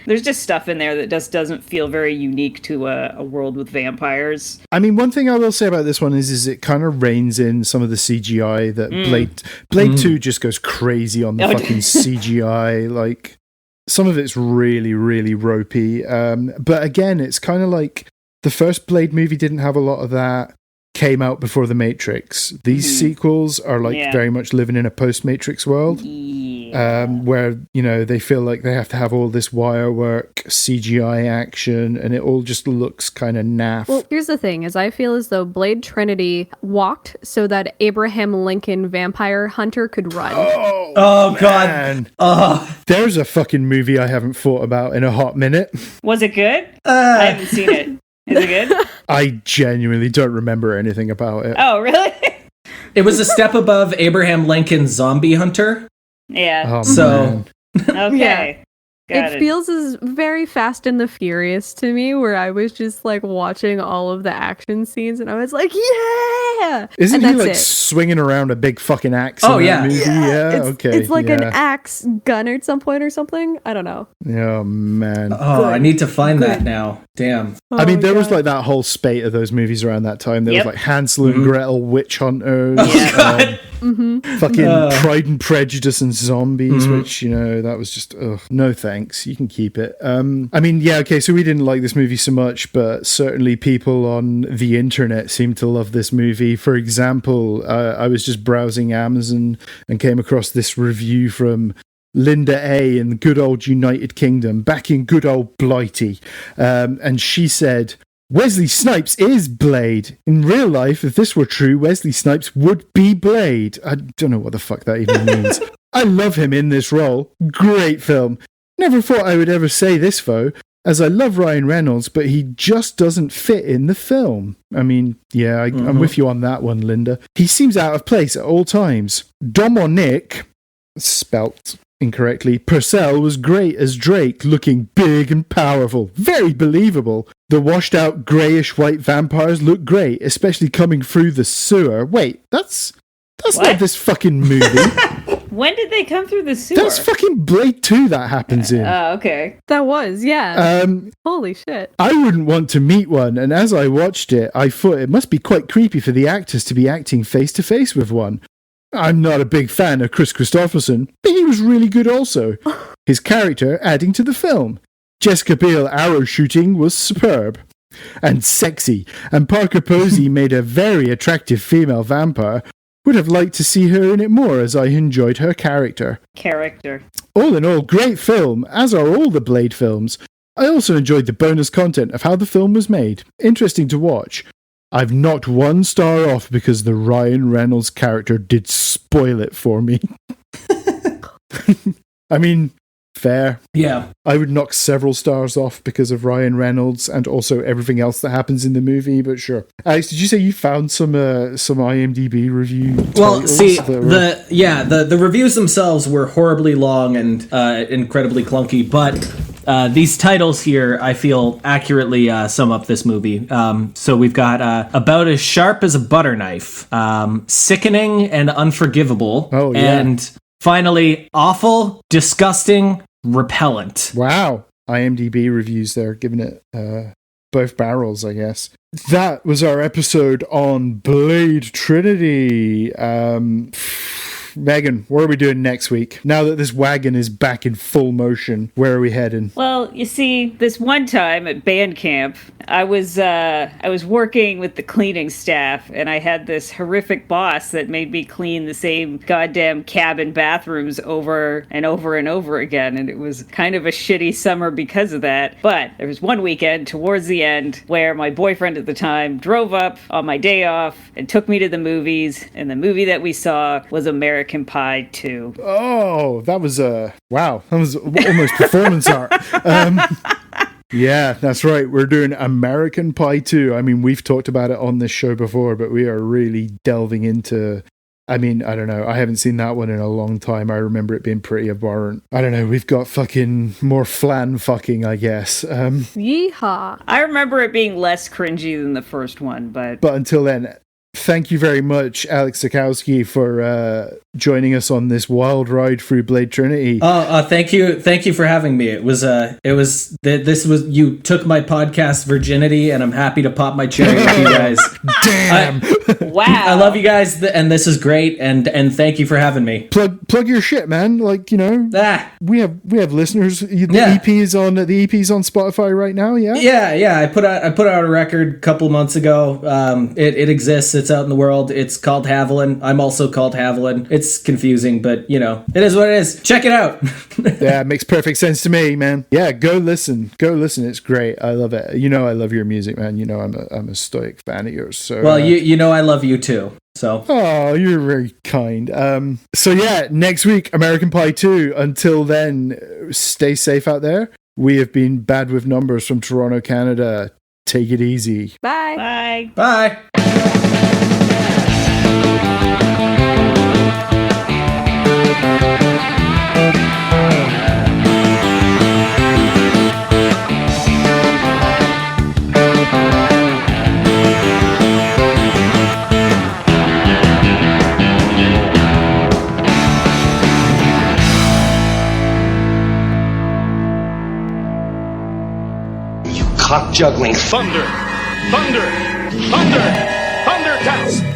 there's just stuff in there that just doesn't feel very unique to a world with vampires. I mean, one thing I will say about this one is it kind of reins in some of the CGI that Blade 2 just goes crazy on the fucking CGI. Some of it's really, really ropey. But again, it's kind of like the first Blade movie didn't have a lot of that. Came out before The Matrix. These sequels are very much living in a post-Matrix world. Where, they feel like they have to have all this wire work, CGI action, and it all just looks kind of naff. Well, here's the thing, is I feel as though Blade Trinity walked so that Abraham Lincoln Vampire Hunter could run. Oh God. There's a fucking movie I haven't thought about in a hot minute. Was it good? I haven't seen it. Is it good? I genuinely don't remember anything about it. Oh, really? It was a step above Abraham Lincoln's Zombie Hunter. Yeah. Man. Okay. Yeah. Got it feels as very Fast and the Furious to me, where I was just watching all of the action scenes and I was like, yeah! Isn't and he swinging around a big fucking axe? Oh, in yeah. that movie? Yeah. Okay. It's an axe gun at some point or something. I don't know. Oh, man. Oh, I need to find that now. Damn. I mean, there was that whole spate of those movies around that time. There was Hansel and Gretel, Witch Hunters, fucking Pride and Prejudice and Zombies, which, that was just, no thanks. You can keep it. I mean, yeah, okay, so we didn't like this movie so much, but certainly people on the internet seem to love this movie. For example, I was just browsing Amazon and came across this review from Linda A. in the good old United Kingdom, back in good old Blighty. And she said, Wesley Snipes is Blade. In real life, if this were true, Wesley Snipes would be Blade. I don't know what the fuck that even means. I love him in this role. Great film. Never thought I would ever say this, though. as I love Ryan Reynolds, but he just doesn't fit in the film. I mean, yeah, I'm with you on that one, Linda. He seems out of place at all times. Dominic, spelt incorrectly, Purcell was great as Drake, looking big and powerful. Very believable. The washed out greyish white vampires look great, especially coming through the sewer. Wait, that's not this fucking movie. When did they come through the sewer? That's fucking Blade 2 that happens in. Oh, okay. That was, yeah. Holy shit. I wouldn't want to meet one, and as I watched it, I thought it must be quite creepy for the actors to be acting face to face with one. I'm not a big fan of Chris Christopherson, but he was really good also. His character adding to the film. Jessica Biel arrow shooting was superb and sexy, and Parker Posey made a very attractive female vampire. Would have liked to see her in it more, as I enjoyed her character. All in all, great film, as are all the Blade films. I also enjoyed the bonus content of how the film was made. Interesting to watch. I've knocked 1 star off because the Ryan Reynolds character did spoil it for me. I mean, fair. Yeah. I would knock several stars off because of Ryan Reynolds and also everything else that happens in the movie, but sure. Alex, did you say you found some IMDb review Well, see, that the reviews themselves were horribly long and incredibly clunky, but these titles here, I feel, accurately sum up this movie. So we've got About as Sharp as a Butter Knife, Sickening and Unforgivable, and finally, Awful, Disgusting, Repellent. Wow. IMDb reviews there, giving it both barrels, I guess. That was our episode on Blade Trinity. Megan, what are we doing next week? Now that this wagon is back in full motion, where are we heading? Well, you see, this one time at band camp, I was working with the cleaning staff, and I had this horrific boss that made me clean the same goddamn cabin bathrooms over and over and over again, and it was kind of a shitty summer because of that. But there was one weekend towards the end where my boyfriend at the time drove up on my day off and took me to the movies, and the movie that we saw was American Pie 2. Oh, that was wow. That was almost performance art. Yeah, that's right. We're doing American Pie 2. I mean, we've talked about it on this show before, but we are really delving into... I mean, I don't know. I haven't seen that one in a long time. I remember it being pretty abhorrent. I don't know. We've got fucking more flan fucking, I guess. Yeehaw. I remember it being less cringy than the first one, but until then... Thank you very much, Alex Zaichkowski, for joining us on this wild ride through Blade Trinity. Thank you for having me. You took my podcast virginity, and I'm happy to pop my cherry with you guys. Damn! Wow! I love you guys, and this is great. And thank you for having me. Plug your shit, man. Like, you know, we have listeners. The EP's on Spotify right now. Yeah. Yeah. I put out a record a couple months ago. It exists. It's out in the world. It's called Havelin. I'm also called Havelin. It's confusing, but you know, it is what it is. Check it out. Yeah, it makes perfect sense to me, man. Yeah, go listen. It's great. I love it. You know, I love your music, man. You know, I'm a stoic fan of yours. So, well, you know, I love you too. So, oh, you're very kind. So yeah, next week, American Pie 2. Until then, stay safe out there. We have been Bad with Numbers from Toronto, Canada. Take it easy. Bye. Bye. Cock juggling thunder, thunder, thunder, thundercats.